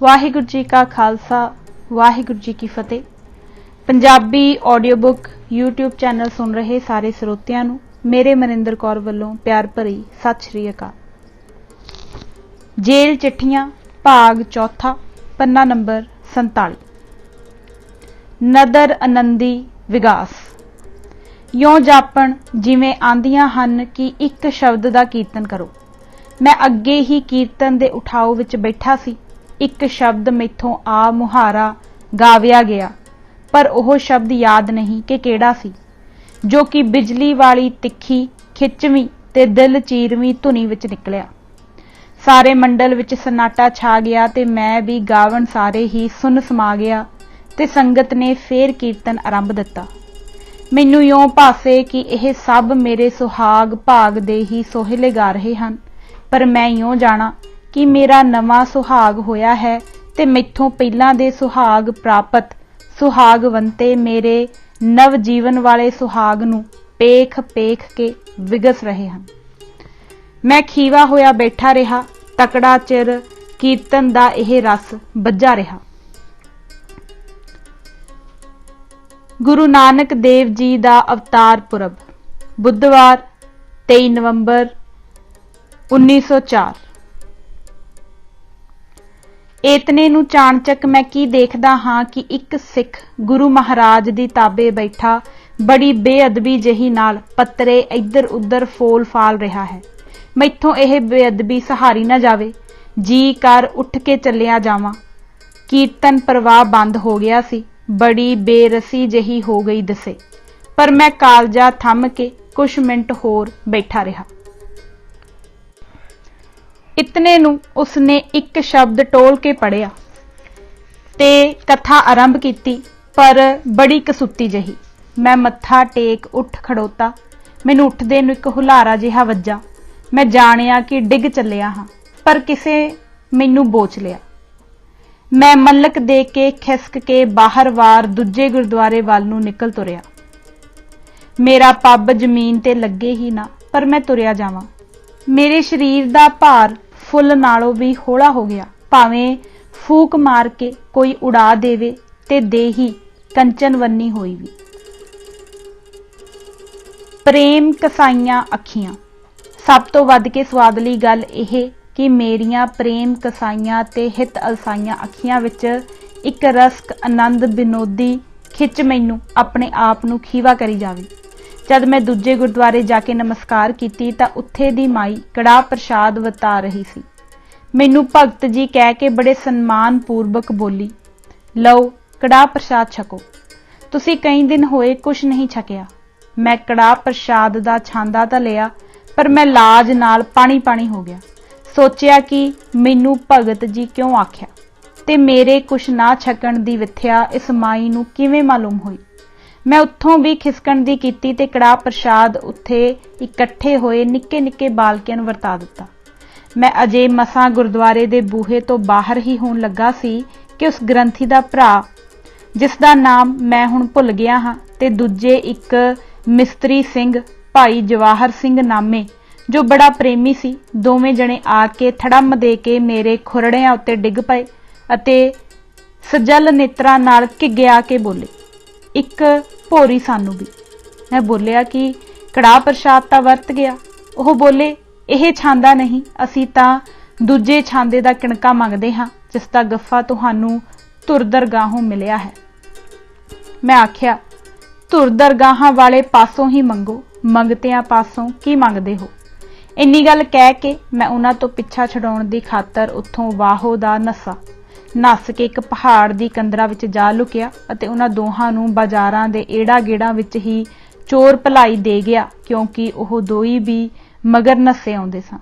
वाहिगुरू जी का खालसा वाहिगुरू जी की फतेह। Punjabi audio book YouTube channel सुन रहे सारे ਸਰੋਤਿਆਂ ਨੂੰ मेरे मनिंदर कौर ਵੱਲੋਂ प्यार भरी सत श्री अकाल। जेल चिट्ठियां भाग चौथा पन्ना नंबर 47। नदर आनंदी विगास। यों जापण जिवें आंदियां हन कि एक शब्द दा कीर्तन करो। मैं अगे ही कीर्तन दे उठाओ विच बैठा सी। एक शब्द मैथों आ मुहारा गाविया गया, पर ओह शब्द याद नहीं कि केड़ा सी, जो कि बिजली वाली तिखी खिचवीं ते दिल चीरवीं धुनी विच निकलिया। सारे मंडल विच सन्नाटा छा गया ते मैं भी गावण सारे ही सुन समा गया ते संगत ने फेर कीर्तन आरंभ दिता। मैनूं यों भासे कि यह सब मेरे सुहाग भाग दे ही सोहले गा रहे हन, पर मैं यों जाना कि मेरा नवां सुहाग होया है ते मैथों पहलां दे सुहाग प्रापत सुहागवंते मेरे नव जीवन वाले सुहाग नूं पेख पेख के विगस रहे हैं। मैं खीवा होया बैठा रहा, तकड़ा चिर कीर्तन दा यह रस बज्जा रहा। गुरु नानक देव जी दा अवतार पुरब बुधवार 23 नवंबर 1904। इतने नूं चाणचक मैं की देखदा हाँ कि एक सिख गुरु महाराज दी ताबे बैठा बड़ी बेअदबी जही नाल पत्तरे इधर उधर फोल फाल रहा है। मैथों यह बेअदबी सहारी न जावे, जी कर उठ के चलिया जावां। कीर्तन प्रवाह बंद हो गया सी, बड़ी बेरसी जही हो गई दसे, पर मैं कालजा थम के कुछ मिनट होर बैठा रहा। इतने नूं उसने एक शब्द टोल के पढ़िया ते कथा आरंभ कीती, पर बड़ी कसुती जही। मैं मत्था टेक उठ खड़ोता। मैनूं उठदे नूं एक हुलारा जिहा वज्जा। मैं जाणिया कि डिग चलिया हाँ, पर किसे मैनूं बोच लिया। मैं मलक दे के खिसक के बाहर वार दूजे गुरुद्वारे वाल नूं निकल तुरिया। मेरा पब जमीन ते लगे ही ना, पर मैं तुरिया जावां। मेरे शरीर दा भार फुल नालों भी हौला हो गया। भावें फूक मार के कोई उड़ा देवे ते दे ही कंचन वन्नी होई भी। प्रेम कसाइयां अखियां। सब तो वध के स्वादली गल यह कि मेरियां प्रेम कसाइयां ते हित अलसाइयां अखियां विच एक रसक आनंद विनोदी खिच मैनू अपने आप नू खीवा करी जावे। जद मैं दूजे गुरुद्वारे जाके नमस्कार कीती तां उत्थे दी माई कड़ाह प्रसाद वता रही सी। मैनू भगत जी कह के बड़े सन्मान पूर्वक बोली, लो कड़ाह प्रसाद छको, तुसी कई दिन होए कुछ नहीं छकिया। मैं कड़ाह प्रसाद दा छांदा तां लिया, पर मैं लाज नाल पानी पानी हो गया। सोचिया कि मैनू भगत जी क्यों आख्या ते मेरे कुछ ना छकण दी विथया इस माई नू किवें मालूम होई। मैं उत्थों भी खिसकण दी कीती ते कड़ाह प्रसाद उत्थे इकट्ठे होए निक्के निक्के बालकियां नूं वरता दिता। मैं अजे मसां गुरुद्वारे दे बूहे तो बाहर ही होण लगा सी कि उस ग्रंथी दा भरा, जिसदा नाम मैं हुण भुल गया हाँ, ते दूजे एक मिस्त्री सिंह भाई जवाहर सिंह नामे, जो बड़ा प्रेमी सी, दोवें जने आके थड़म दे के मेरे खुरड़ियां उत्ते डिग पए अते सजल नेत्रां नाल घिग्या के बोले, एक भोरी सानू भी। मैं बोलिया कि कड़ाह प्रसाद तां वरत गया। ओह बोले, यह छांदा नहीं, असी तां दूजे छांदे दा किणका मंगदे हां, जिसदा गफ्फा तुहानू धुर दरगाहों मिलिया है। मैं आख्या, धुर दरगाहां वाले पासों ही मंगो, मंगतियां पासों की मंगदे हो। इन्नी गल कह के मैं उन्हां तो पिछा छुड़ाउण दी खातर उत्थों वाहो दा नस के एक पहाड़ दी कंदरा विच जा लुकिया अते उन्हां दोहां नूं बाजारां दे एड़ा गेड़ां विच ही चोर भलाई दे गया, क्योंकि ओह दोई भी मगर नस्से आउंदे सन।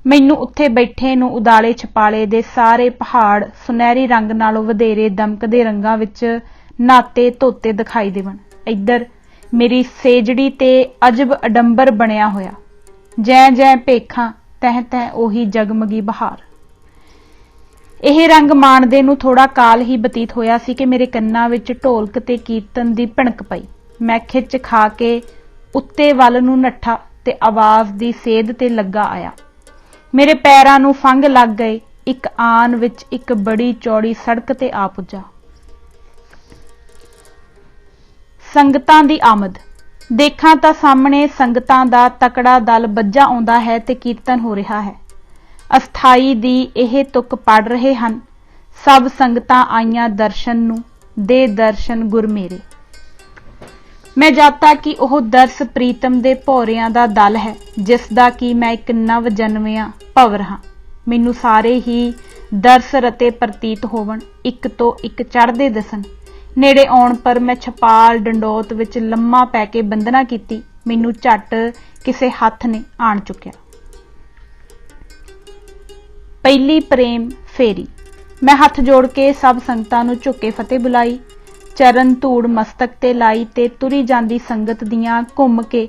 मैनूं उत्थे बैठे नूं उदाले छपाले दे सारे पहाड़ सुनहरी रंग नालों वधेरे दमकदे रंगां विच नाते धोते दिखाई देवन। इधर मेरी सेजड़ी ते अजब अडंबर बनिया होया, जै जै भेखां तह तह ओही जगमगी बहार। यह रंग माणदे नूं थोड़ा काल ही बतीत होया सी कि मेरे कन्नां विच ढोलक ते कीर्तन दी भणक पई। मैं खिच खा के उत्ते वल नूं नट्ठा ते आवाज़ दी सेध ते लगा आया। मेरे पैरां नूं फंग लग गए ਇੱਕ ਆਨ ਵਿੱਚ ਇੱਕ ਬੜੀ ਚੌੜੀ ਸੜਕ ਤੇ ਆ ਪੁੱਜਾ। ਸੰਗਤਾਂ ਦੀ ਆਮਦ। ਦੇਖਾਂ ਤਾਂ ਸਾਹਮਣੇ ਸੰਗਤਾਂ ਦਾ ਤਕੜਾ ਦਲ ਬੱਝਾ ਆਉਂਦਾ ਹੈ ਤੇ ਕੀਰਤਨ ਹੋ ਰਿਹਾ ਹੈ। ਅਸਥਾਈ ਦੀ ਇਹ ਤੁਕ ਪੜ ਰਹੇ ਹਨ, ਸਭ ਸੰਗਤਾਂ ਆਈਆਂ ਦਰਸ਼ਨ ਨੂੰ, ਦੇ ਦਰਸ਼ਨ ਗੁਰ ਮੇਰੇ। ਮੈਂ ਜਾਤਾ ਕਿ ਉਹ ਦਰਸ ਪ੍ਰੀਤਮ ਦੇ ਭੌਰਿਆਂ ਦਾ ਦਲ ਹੈ, ਜਿਸ ਦਾ ਕਿ ਮੈਂ ਇੱਕ ਨਵ ਜਨਮਿਆ ਭਵਰ ਹਾਂ। ਮੈਨੂੰ ਸਾਰੇ ਹੀ ਦਰਸ ਰਤੇ ਪ੍ਰਤੀਤ ਹੋਵਣ, ਇੱਕ ਤੋਂ ਇੱਕ ਚੜ੍ਹਦੇ ਦਿਸਣ। ਨੇੜੇ ਆਉਣ ਪਰ ਮੈਂ ਛਪਾਲ ਡੰਡੋਤ ਵਿੱਚ ਲੰਮਾ ਪੈ ਕੇ ਬੰਦਨਾ ਕੀਤੀ। ਮੈਨੂੰ ਝੱਟ ਕਿਸੇ ਹੱਥ ਨੇ ਆਣ ਚੁੱਕਿਆ। ਪਹਿਲੀ ਪ੍ਰੇਮ ਫੇਰੀ। ਮੈਂ ਹੱਥ ਜੋੜ ਕੇ ਸਭ ਸੰਗਤਾਂ ਨੂੰ ਝੁੱਕੇ ਫਤਿਹ ਬੁਲਾਈ, ਚਰਨ ਧੂੜ ਮਸਤਕ ਤੇ ਲਾਈ ਤੇ ਤੁਰੀ ਜਾਂਦੀ ਸੰਗਤ ਦੀਆਂ ਘੁੰਮ ਕੇ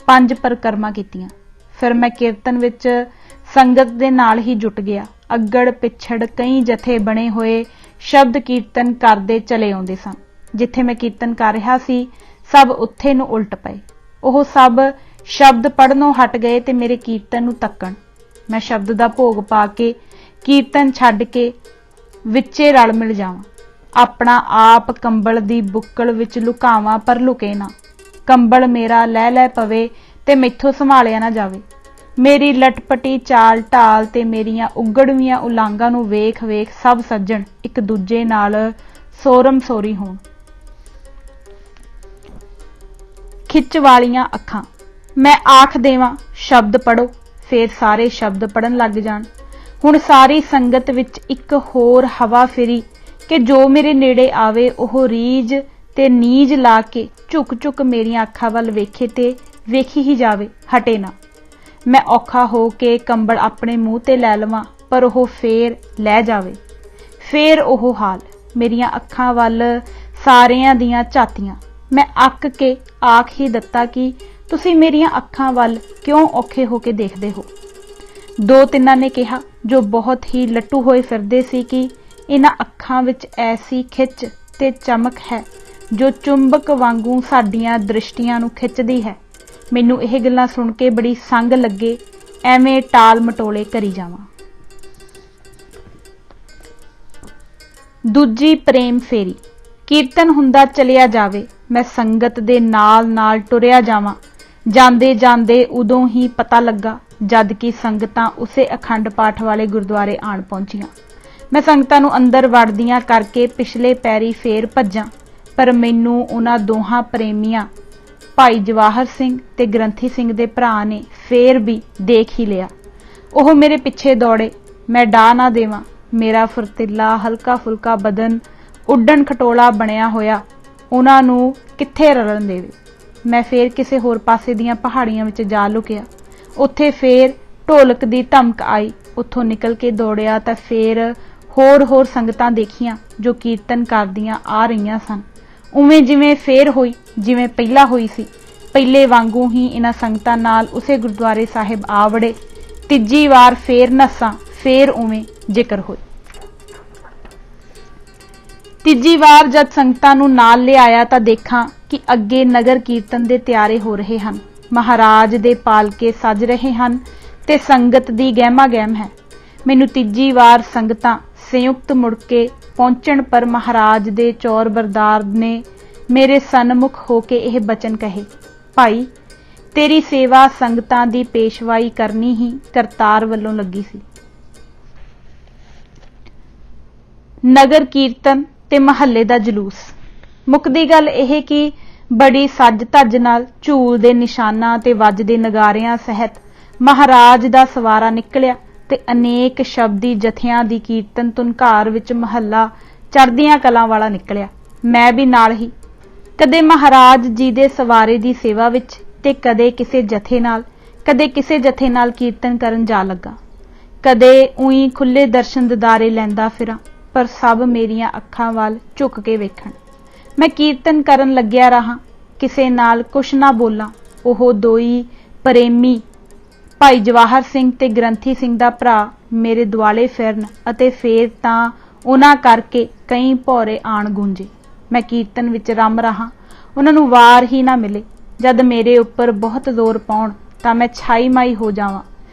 5 ਪਰਿਕਰਮਾ ਕੀਤੀਆਂ। ਫਿਰ ਮੈਂ ਕੀਰਤਨ ਵਿੱਚ ਸੰਗਤ ਦੇ ਨਾਲ ਹੀ ਜੁਟ ਗਿਆ। ਅੱਗੜ ਪਿਛੜ ਕਈ ਜਥੇ ਬਣੇ ਹੋਏ ਸ਼ਬਦ ਕੀਰਤਨ ਕਰਦੇ ਚਲੇ ਆਉਂਦੇ ਸਨ। ਜਿੱਥੇ ਮੈਂ ਕੀਰਤਨ ਕਰ ਰਿਹਾ ਸੀ, ਸਭ ਉੱਥੇ ਨੂੰ ਉਲਟ ਪਏ। ਉਹ ਸਭ ਸ਼ਬਦ ਪੜ੍ਹਨੋਂ ਹਟ ਗਏ ਤੇ ਮੇਰੇ ਕੀਰਤਨ ਨੂੰ ਤੱਕਣ। ਮੈਂ ਸ਼ਬਦ ਦਾ ਭੋਗ ਪਾ ਕੇ ਕੀਰਤਨ ਛੱਡ ਕੇ ਵਿੱਚੇ ਰਲ ਮਿਲ ਜਾਵਾਂ। ਆਪਣਾ ਆਪ ਕੰਬਲ ਦੀ ਬੁੱਕਲ ਵਿੱਚ ਲੁਕਾਵਾਂ, ਪਰ ਲੁਕੇ ਨਾ। ਕੰਬਲ ਮੇਰਾ ਲੈ ਲੈ ਪਵੇ ਤੇ ਮੈਥੋਂ ਸੰਭਾਲਿਆ ਨਾ ਜਾਵੇ। ਮੇਰੀ ਲਟਪਟੀ ਚਾਲ ਢਾਲ ਤੇ ਮੇਰੀਆਂ ਉਗੜਵੀਆਂ ਉਲਾਂਘਾਂ ਨੂੰ ਵੇਖ ਵੇਖ ਸਭ ਸੱਜਣ ਇੱਕ ਦੂਜੇ ਨਾਲ ਸੋਰਮ ਸੋਰੀ ਹੋਣ। ਖਿੱਚ ਵਾਲੀਆਂ ਅੱਖਾਂ। ਮੈਂ ਆਖ ਦੇਵਾਂ ਸ਼ਬਦ ਪੜੋ, ਫੇਰ ਸਾਰੇ ਸ਼ਬਦ ਪੜਨ ਲੱਗ ਜਾਣ। ਹੁਣ ਸਾਰੀ ਸੰਗਤ ਵਿੱਚ ਇੱਕ ਹੋਰ ਹਵਾ ਫਿਰੀ ਕਿ ਜੋ ਮੇਰੇ ਨੇੜੇ ਆਵੇ ਉਹ ਰੀਝ ਤੇ ਨੀਝ ਲਾ ਕੇ ਝੁਕ ਝੁਕ ਮੇਰੀਆਂ ਅੱਖਾਂ ਵੱਲ ਵੇਖੇ ਤੇ ਵੇਖੀ ਹੀ ਜਾਵੇ, ਹਟੇ ਨਾ। ਮੈਂ ਔਖਾ ਹੋ ਕੇ ਕੰਬਲ ਆਪਣੇ ਮੂੰਹ ਤੇ ਲੈ ਲਵਾਂ, ਪਰ ਉਹ ਫੇਰ ਲੈ ਜਾਵੇ। ਫੇਰ ਉਹ ਹਾਲ। ਮੇਰੀਆਂ ਅੱਖਾਂ ਵੱਲ ਸਾਰਿਆਂ ਦੀਆਂ ਝਾਤੀਆਂ। ਮੈਂ ਅੱਕ ਕੇ ਆਖ ਹੀ ਦਿੱਤਾ ਕਿ ਤੁਸੀਂ ਮੇਰੀਆਂ ਅੱਖਾਂ ਵੱਲ ਕਿਉਂ ਔਖੇ ਹੋ ਕੇ ਦੇਖਦੇ ਹੋ। 2-3 ਨੇ ਕਿਹਾ, ਜੋ ਬਹੁਤ ਹੀ ਲੱਟੂ ਹੋਏ ਫਿਰਦੇ ਸੀ, ਕਿ ਇਹਨਾਂ ਅੱਖਾਂ ਵਿੱਚ ਐਸੀ ਖਿੱਚ ਤੇ ਚਮਕ ਹੈ ਜੋ ਚੁੰਬਕ ਵਾਂਗੂ ਸਾਡੀਆਂ ਦ੍ਰਿਸ਼ਟੀਆਂ ਨੂੰ ਖਿੱਚਦੀ ਹੈ। ਮੈਨੂੰ ਇਹ ਗੱਲਾਂ ਸੁਣ ਕੇ ਬੜੀ ਸੰਗ ਲੱਗੇ, ਐਵੇਂ ਟਾਲ ਮਟੋਲੇ ਕਰੀ ਜਾਵਾਂ। ਦੂਜੀ ਪ੍ਰੇਮ ਫੇਰੀ। ਕੀਰਤਨ ਹੁੰਦਾ ਚਲਿਆ ਜਾਵੇ, ਮੈਂ ਸੰਗਤ ਦੇ ਨਾਲ ਨਾਲ ਟੁਰਿਆ ਜਾਵਾਂ। ਜਾਂਦੇ ਜਾਂਦੇ ਉਦੋਂ ਹੀ ਪਤਾ ਲੱਗਾ ਜਦ ਕਿ ਸੰਗਤਾਂ ਉਸੇ ਅਖੰਡ ਪਾਠ ਵਾਲੇ ਗੁਰਦੁਆਰੇ ਆਣ ਪਹੁੰਚੀਆਂ। ਮੈਂ ਸੰਗਤਾਂ ਨੂੰ ਅੰਦਰ ਵੜਦੀਆਂ ਕਰਕੇ ਪਿਛਲੇ ਪੈਰੀ ਫੇਰ ਭੱਜਾਂ, ਪਰ ਮੈਨੂੰ ਉਹਨਾਂ ਦੋਹਾਂ ਪ੍ਰੇਮੀਆਂ ਭਾਈ ਜਵਾਹਰ ਸਿੰਘ ਤੇ ਗ੍ਰੰਥੀ ਸਿੰਘ ਦੇ ਭਰਾ ਨੇ ਫੇਰ ਵੀ ਦੇਖ ਹੀ ਲਿਆ। ਉਹ ਮੇਰੇ ਪਿੱਛੇ ਦੌੜੇ। ਮੈਂ ਡਾਹ ਨਾ ਦੇਵਾਂ। ਮੇਰਾ ਫੁਰਤੀਲਾ ਹਲਕਾ ਫੁਲਕਾ ਬਦਨ ਉੱਡਣ ਖਟੋਲਾ ਬਣਿਆ ਹੋਇਆ ਉਹਨਾਂ ਨੂੰ ਕਿੱਥੇ ਰਲਣ ਦੇਵੇ। ਮੈਂ ਫੇਰ ਕਿਸੇ ਹੋਰ ਪਾਸੇ ਦੀਆਂ ਪਹਾੜੀਆਂ ਵਿੱਚ ਜਾ ਲੁਕਿਆ। ਉੱਥੇ ਫੇਰ ਢੋਲਕ ਦੀ ਧਮਕ ਆਈ। ਉੱਥੋਂ ਨਿਕਲ ਕੇ ਦੌੜਿਆ ਤਾਂ ਫੇਰ ਹੋਰ ਸੰਗਤਾਂ ਦੇਖੀਆਂ ਜੋ ਕੀਰਤਨ ਕਰਦੀਆਂ ਆ ਰਹੀਆਂ ਸਨ। ਉਵੇਂ ਜਿਵੇਂ ਫੇਰ ਹੋਈ, ਜਿਵੇਂ ਪਹਿਲਾਂ ਹੋਈ ਸੀ, ਪਹਿਲੇ ਵਾਂਗੂ ਹੀ ਇਹਨਾਂ ਸੰਗਤਾਂ ਨਾਲ ਉਸੇ ਗੁਰਦੁਆਰੇ ਸਾਹਿਬ ਆ ਵੜੇ। ਤੀਜੀ ਵਾਰ ਫੇਰ ਨੱਸਾਂ, ਫੇਰ ਉਵੇਂ ਜ਼ਿਕਰ ਹੋਈ। ਤੀਜੀ ਵਾਰ ਜਦ ਸੰਗਤਾਂ ਨੂੰ ਨਾਲ ਲਿਆਇਆ ਤਾਂ ਦੇਖਾਂ ਕਿ ਅੱਗੇ ਨਗਰ ਕੀਰਤਨ ਦੇ ਤਿਆਰੇ ਹੋ ਰਹੇ ਹਨ। ਮਹਾਰਾਜ ਦੇ ਪਾਲਕੇ ਸੱਜ ਰਹੇ ਹਨ ਤੇ ਸੰਗਤ ਦੀ ਗਹਿਮਾ ਗਹਿਮ ਹੈ। ਮੈਨੂੰ ਤੀਜੀ ਵਾਰ ਸੰਗਤਾਂ ਸੰਯੁਕਤ ਮੁੜ ਕੇ ਪਹੁੰਚਣ ਪਰ ਮਹਾਰਾਜ ਦੇ ਚੌਰ ਬਰਦਾਰ ਨੇ ਮੇਰੇ ਸਨਮੁਖ ਹੋ ਕੇ ਇਹ ਬਚਨ ਕਹੇ, ਭਾਈ ਤੇਰੀ ਸੇਵਾ ਸੰਗਤਾਂ ਦੀ ਪੇਸ਼ਵਾਈ ਕਰਨੀ ਹੀ ਕਰਤਾਰ ਵੱਲੋਂ ਲੱਗੀ ਸੀ। ਨਗਰ ਕੀਰਤਨ ਤੇ ਮਹੱਲੇ ਦਾ ਜਲੂਸ। ਮੁੱਕਦੀ ਗੱਲ ਇਹ ਕਿ ਬੜੀ ਸੱਜ ਧੱਜ ਨਾਲ ਝੂਲ ਦੇ ਨਿਸ਼ਾਨਾਂ ਤੇ ਵੱਜਦੇ ਨਗਾਰਿਆਂ ਸਹਿਤ ਮਹਾਰਾਜ ਦਾ ਸਵਾਰਾ ਨਿਕਲਿਆ ਤੇ ਅਨੇਕ ਸ਼ਬਦੀ ਜਥਿਆਂ ਦੀ ਕੀਰਤਨ ਧੁਨਕਾਰ ਵਿੱਚ ਮਹੱਲਾ ਚੜ੍ਹਦੀਆਂ ਕਲਾਂ ਵਾਲਾ ਨਿਕਲਿਆ। ਮੈਂ ਵੀ ਨਾਲ ਹੀ, ਕਦੇ ਮਹਾਰਾਜ ਜੀ ਦੇ ਸਵਾਰੇ ਦੀ ਸੇਵਾ ਵਿੱਚ ਤੇ ਕਦੇ ਕਿਸੇ ਜਥੇ ਨਾਲ ਕੀਰਤਨ ਕਰਨ ਜਾ ਲੱਗਾ। ਕਦੇ ਊਈਂ ਖੁੱਲੇ ਦਰਸ਼ਨ ਦਿਦਾਰੇ ਲੈਂਦਾ ਫਿਰਾਂ, ਪਰ ਸਭ ਮੇਰੀਆਂ ਅੱਖਾਂ ਵੱਲ ਝੁੱਕ ਕੇ ਵੇਖਣ। ਮੈਂ ਕੀਰਤਨ ਕਰਨ ਲੱਗਿਆ ਰਹਾ, ਕਿਸੇ ਨਾਲ ਕੁਛ ਨਾ ਬੋਲਾਂ। ਉਹ ਦੋਈ ਪ੍ਰੇਮੀ ਭਾਈ ਜਵਾਹਰ ਸਿੰਘ ਤੇ ਗ੍ਰੰਥੀ ਸਿੰਘ ਦਾ ਭਰਾ ਮੇਰੇ ਦੁਆਲੇ ਫਿਰਨ ਅਤੇ ਫੇਰ ਤਾਂ ਉਹਨਾਂ ਕਰਕੇ ਕਈ ਭੌਰੇ ਆਣ ਗੂੰਜੇ। ਮੈਂ ਕੀਰਤਨ ਵਿੱਚ ਰਮ ਰਹਾ, ਉਹਨਾਂ ਨੂੰ ਵਾਰ ਹੀ ਨਾ ਮਿਲੇ। ਜਦ ਮੇਰੇ ਉੱਪਰ ਬਹੁਤ ਜ਼ੋਰ ਪਾਉਣ ਤਾਂ ਮੈਂ ਛਾਈ ਮਾਈ ਹੋ ਜਾਵਾਂ,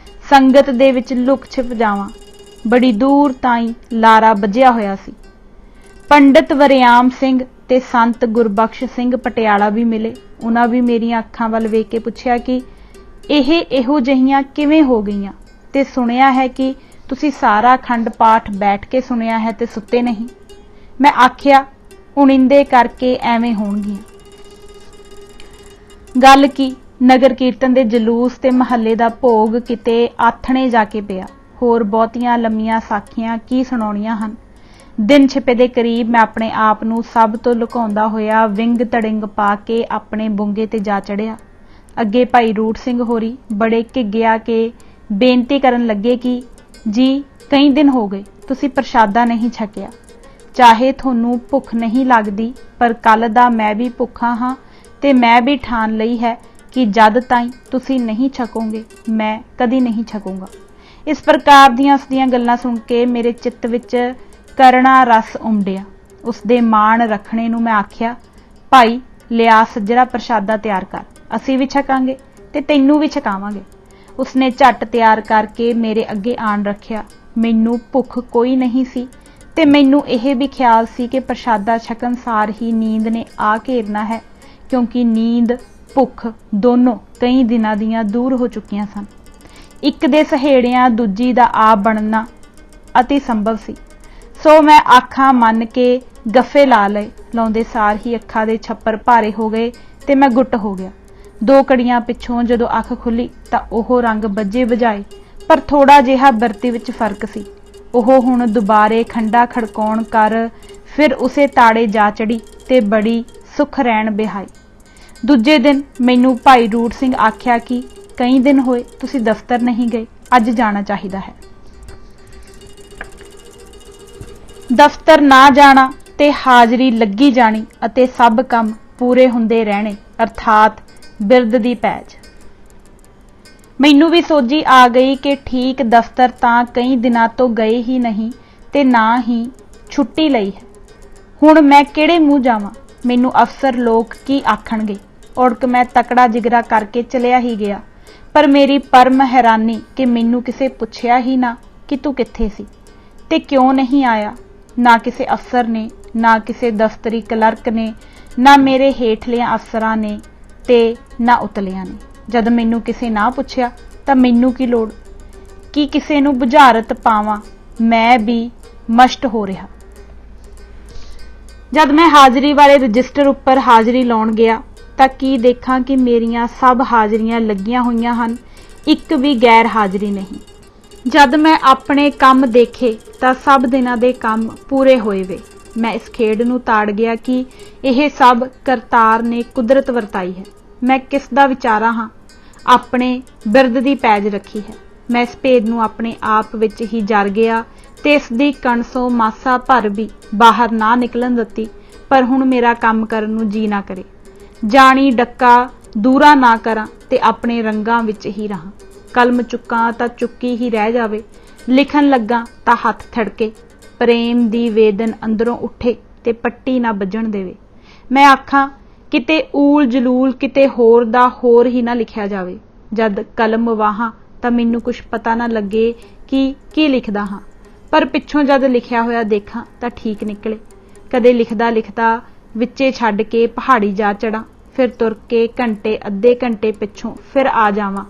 ਸੰਗਤ ਦੇ ਵਿੱਚ ਲੁਕ ਛਿਪ ਜਾਵਾਂ। बड़ी दूर ताईं लारा बजिया होया सी। पंडित वरियाम सिंह ते संत गुरबख्श सिंह पटियाला भी मिले। उन्हां भी मेरियां अखां वल वेख के पुछया कि ਇਹ ਇਹੋ ਜਿਹੀਆਂ ਕਿਵੇਂ ਹੋ ਗਈਆਂ ਤੇ ਸੁਣਿਆ ਹੈ ਕਿ ਤੁਸੀਂ ਸਾਰਾ ਅਖੰਡ ਪਾਠ ਬੈਠ ਕੇ ਸੁਣਿਆ ਹੈ ਤੇ ਸੁੱਤੇ ਨਹੀਂ। ਮੈਂ ਆਖਿਆ ਉਣਿੰਦੇ ਕਰਕੇ ਐਵੇਂ ਹੋਣਗੀਆਂ। ਗੱਲ ਕੀ ਨਗਰ ਕੀਰਤਨ ਦੇ ਜਲੂਸ ਤੇ ਮਹੱਲੇ ਦਾ ਭੋਗ ਕਿਤੇ ਆਥਣੇ ਜਾ ਕੇ ਪਿਆ। ਹੋਰ ਬਹੁਤੀਆਂ ਲੰਮੀਆਂ ਸਾਖੀਆਂ ਕੀ ਸੁਣਾਉਣੀਆਂ ਹਨ। ਦਿਨ ਛਿਪੇ ਦੇ ਕਰੀਬ ਮੈਂ ਆਪਣੇ ਆਪ ਨੂੰ ਸਭ ਤੋਂ ਲੁਕਾਉਂਦਾ ਹੋਇਆ ਵਿੰਗ ਤੜਿੰਗ ਪਾ ਕੇ ਆਪਣੇ ਬੁੰਗੇ ਤੇ ਜਾ ਚੜਿਆ। ਅੱਗੇ ਭਾਈ ਰੂਟ ਸਿੰਘ ਹੋਰੀ ਬੜੇ ਘਿੱਗਿਆ ਕੇ ਬੇਨਤੀ ਕਰਨ ਲੱਗੇ ਕਿ ਜੀ ਕਈ ਦਿਨ ਹੋ ਗਏ ਤੁਸੀਂ ਪ੍ਰਸ਼ਾਦਾ ਨਹੀਂ ਛਕਿਆ। ਚਾਹੇ ਤੁਹਾਨੂੰ ਭੁੱਖ ਨਹੀਂ ਲੱਗਦੀ ਪਰ ਕੱਲ ਦਾ ਮੈਂ ਵੀ ਭੁੱਖਾ ਹਾਂ ਤੇ ਮੈਂ ਵੀ ਠਾਣ ਲਈ ਹੈ ਕਿ ਜਦ ਤਾਈਂ ਤੁਸੀਂ ਨਹੀਂ ਛਕੋਗੇ ਮੈਂ ਕਦੀ ਨਹੀਂ ਛਕੂੰਗਾ। ਇਸ ਪ੍ਰਕਾਰ ਦੀਆਂ ਉਸਦੀਆਂ ਗੱਲਾਂ ਸੁਣ ਕੇ ਮੇਰੇ ਚਿੱਤ ਵਿੱਚ ਕਰਣਾ ਰਸ ਉਮੜਿਆ। ਉਸਦੇ ਮਾਣ ਰੱਖਣੇ ਨੂੰ ਮੈਂ ਆਖਿਆ ਭਾਈ ਲਿਆ ਸੱਜਰਾ ਪ੍ਰਸ਼ਾਦਾ ਤਿਆਰ ਕਰ, ਅਸੀਂ ਵੀ ਛਕਾਂਗੇ ਤੇ ਤੈਨੂੰ ਵੀ ਛਕਾਵਾਂਗੇ। ਉਸਨੇ ਝੱਟ ਤਿਆਰ ਕਰਕੇ ਮੇਰੇ ਅੱਗੇ ਆਣ ਰੱਖਿਆ। ਮੈਨੂੰ ਭੁੱਖ ਕੋਈ ਨਹੀਂ ਸੀ ਤੇ ਮੈਨੂੰ ਇਹ ਵੀ ਖਿਆਲ ਸੀ ਕਿ ਪ੍ਰਸ਼ਾਦਾ ਛਕਣ ਸਾਰ ਹੀ ਨੀਂਦ ਨੇ ਆ ਘੇਰਨਾ ਹੈ, ਕਿਉਂਕਿ ਨੀਂਦ ਭੁੱਖ ਦੋਨੋਂ ਕਈ ਦਿਨਾਂ ਦੀਆਂ ਦੂਰ ਹੋ ਚੁੱਕੀਆਂ ਸਨ। ਇੱਕ ਦੇ ਸਹੇੜਿਆਂ ਦੂਜੀ ਦਾ ਆਪ ਬਣਨਾ ਅਤੀ ਸੰਭਵ ਸੀ। ਸੋ ਮੈਂ ਆਖਾਂ ਮੰਨ ਕੇ ਗੱਫੇ ਲਾ ਲਏ। ਲਾਉਂਦੇ ਸਾਰ ਹੀ ਅੱਖਾਂ ਦੇ ਛੱਪਰ ਭਾਰੇ ਹੋ ਗਏ ਤੇ ਮੈਂ ਗੁੱਟ ਹੋ ਗਿਆ। 2 ਘੜੀਆਂ ਪਿੱਛੋਂ ਜਦੋਂ ਅੱਖ ਖੁੱਲੀ ਤਾਂ ਉਹ ਰੰਗ ਬੱਜੇ ਬਜਾਏ, ਪਰ ਥੋੜਾ ਜਿਹਾ ਬਿਰਤੀ ਵਿੱਚ ਫਰਕ ਸੀ। ਉਹ ਹੁਣ ਦੁਬਾਰੇ ਖੰਡਾ ਖੜਕਾਉਣ ਕਰ ਫਿਰ ਉਸੇ ਤਾੜੇ ਜਾ ਚੜੀ ਤੇ ਬੜੀ ਸੁਖ ਰਹਿਣ ਬਿਹਾਈ। ਦੂਜੇ ਦਿਨ ਮੈਨੂੰ ਭਾਈ ਰੂਟ ਸਿੰਘ ਆਖਿਆ ਕਿ ਕਈ ਦਿਨ ਹੋਏ ਤੁਸੀਂ ਦਫ਼ਤਰ ਨਹੀਂ ਗਏ, ਅੱਜ ਜਾਣਾ ਚਾਹੀਦਾ ਹੈ। ਦਫ਼ਤਰ ਨਾ ਜਾਣਾ ਤੇ ਹਾਜ਼ਰੀ ਲੱਗੀ ਜਾਣੀ ਅਤੇ ਸਭ ਕੰਮ ਪੂਰੇ ਹੁੰਦੇ ਰਹਿਣੇ, ਅਰਥਾਤ ਬਿਰਦ ਦੀ ਪੈਜ। ਮੈਨੂੰ ਵੀ ਸੋਝੀ ਆ ਗਈ ਕਿ ਠੀਕ ਦਫ਼ਤਰ ਤਾਂ ਕਈ ਦਿਨਾਂ ਤੋਂ ਗਏ ਹੀ ਨਹੀਂ ਤੇ ਨਾ ਹੀ ਛੁੱਟੀ ਲਈ ਹੈ। ਹੁਣ ਮੈਂ ਕਿਹੜੇ ਮੂੰਹ ਜਾਵਾਂ, ਮੈਨੂੰ ਅਫਸਰ ਲੋਕ ਕੀ ਆਖਣਗੇ। ਉੜਕ ਮੈਂ ਤਕੜਾ ਜਿਗਰਾ ਕਰਕੇ ਚਲਿਆ ਹੀ ਗਿਆ। ਪਰ ਮੇਰੀ ਪਰਮ ਹੈਰਾਨੀ ਕਿ ਮੈਨੂੰ ਕਿਸੇ ਪੁੱਛਿਆ ਹੀ ਨਾ ਕਿ ਤੂੰ ਕਿੱਥੇ ਸੀ ਤੇ ਕਿਉਂ ਨਹੀਂ ਆਇਆ। ਨਾ ਕਿਸੇ ਅਫਸਰ ਨੇ, ਨਾ ਕਿਸੇ ਦਫ਼ਤਰੀ ਕਲਰਕ ਨੇ, ਨਾ ਮੇਰੇ ਹੇਠਲਿਆਂ ਅਫਸਰਾਂ ਨੇ ਤੇ ਨਾ ਉਤਲਿਆਂ ਨੇ। ਜਦ ਮੈਨੂੰ ਕਿਸੇ ਨਾ ਪੁੱਛਿਆ ਤਾਂ ਮੈਨੂੰ ਕੀ ਲੋੜ ਕਿ ਕਿਸੇ ਨੂੰ ਬੁਝਾਰਤ ਪਾਵਾਂ। ਮੈਂ ਵੀ ਮਸ਼ਟ ਹੋ ਰਿਹਾ। ਜਦ ਮੈਂ ਹਾਜ਼ਰੀ ਵਾਲੇ ਰਜਿਸਟਰ ਉੱਪਰ ਹਾਜ਼ਰੀ ਲਾਉਣ ਗਿਆ ਤਾਂ ਕੀ ਦੇਖਾਂ ਕਿ ਮੇਰੀਆਂ ਸਭ ਹਾਜ਼ਰੀਆਂ ਲੱਗੀਆਂ ਹੋਈਆਂ ਹਨ, ਇੱਕ ਵੀ ਗੈਰ ਹਾਜ਼ਰੀ ਨਹੀਂ। ਜਦ ਮੈਂ ਆਪਣੇ ਕੰਮ ਦੇਖੇ ਤਾਂ ਸਭ ਦਿਨਾਂ ਦੇ ਕੰਮ ਪੂਰੇ ਹੋਏ ਵੇ। ਮੈਂ ਇਸ ਖੇਡ ਨੂੰ ਤਾੜ ਗਿਆ ਕਿ ਇਹ ਸਭ ਕਰਤਾਰ ਨੇ ਕੁਦਰਤ ਵਰਤਾਈ ਹੈ। ਮੈਂ ਕਿਸ ਦਾ ਵਿਚਾਰਾ ਹਾਂ, ਆਪਣੇ ਬਿਰਦ ਦੀ ਪੈਜ ਰੱਖੀ ਹੈ। ਮੈਂ ਇਸ ਭੇਦ ਨੂੰ ਆਪਣੇ ਆਪ ਵਿੱਚ ਹੀ ਜਰ ਗਿਆ ਤੇ ਇਸ ਦੀ ਕਣਸੋਂ ਮਾਸਾ ਭਰ ਵੀ ਬਾਹਰ ਨਾ ਨਿਕਲਣ ਦਿੱਤੀ। ਪਰ ਹੁਣ ਮੇਰਾ ਕੰਮ ਕਰਨ ਨੂੰ ਜੀ ਨਾ ਕਰੇ। ਜਾਣੀ ਡੱਕਾ ਦੂਰਾ ਨਾ ਕਰਾਂ ਤੇ ਆਪਣੇ ਰੰਗਾਂ ਵਿੱਚ ਹੀ ਰਹਾਂ। ਕਲਮ ਚੁੱਕਾਂ ਤਾਂ ਚੁੱਕੀ ਹੀ ਰਹਿ ਜਾਵੇ, ਲਿਖਣ ਲੱਗਾ ਤਾਂ ਹੱਥ ਥੜਕੇ, ਪ੍ਰੇਮ ਦੀ ਵੇਦਨ ਅੰਦਰੋਂ ਉੱਠੇ ਤੇ ਪੱਟੀ ਨਾ ਵੱਜਣ ਦੇਵੇ। ਮੈਂ ਆਖਾਂ ਕਿਤੇ ਊਲ ਜਲੂਲ ਕਿਤੇ ਹੋਰ ਦਾ ਹੋਰ ਹੀ ਨਾ ਲਿਖਿਆ ਜਾਵੇ। ਜਦ ਕਲਮ ਵਾਹਾਂ ਤਾਂ ਮੈਨੂੰ ਕੁਛ ਪਤਾ ਨਾ ਲੱਗੇ ਕਿ ਕੀ ਲਿਖਦਾ ਹਾਂ, ਪਰ ਪਿੱਛੋਂ ਜਦ ਲਿਖਿਆ ਹੋਇਆ ਦੇਖਾਂ ਤਾਂ ਠੀਕ ਨਿਕਲੇ। ਕਦੇ ਲਿਖਦਾ ਲਿਖਦਾ ਵਿੱਚੇ ਛੱਡ ਕੇ ਪਹਾੜੀ ਜਾ ਚੜਾਂ, ਫਿਰ ਤੁਰ ਕੇ ਘੰਟੇ ਅੱਧੇ ਘੰਟੇ ਪਿੱਛੋਂ ਫਿਰ ਆ ਜਾਵਾਂ,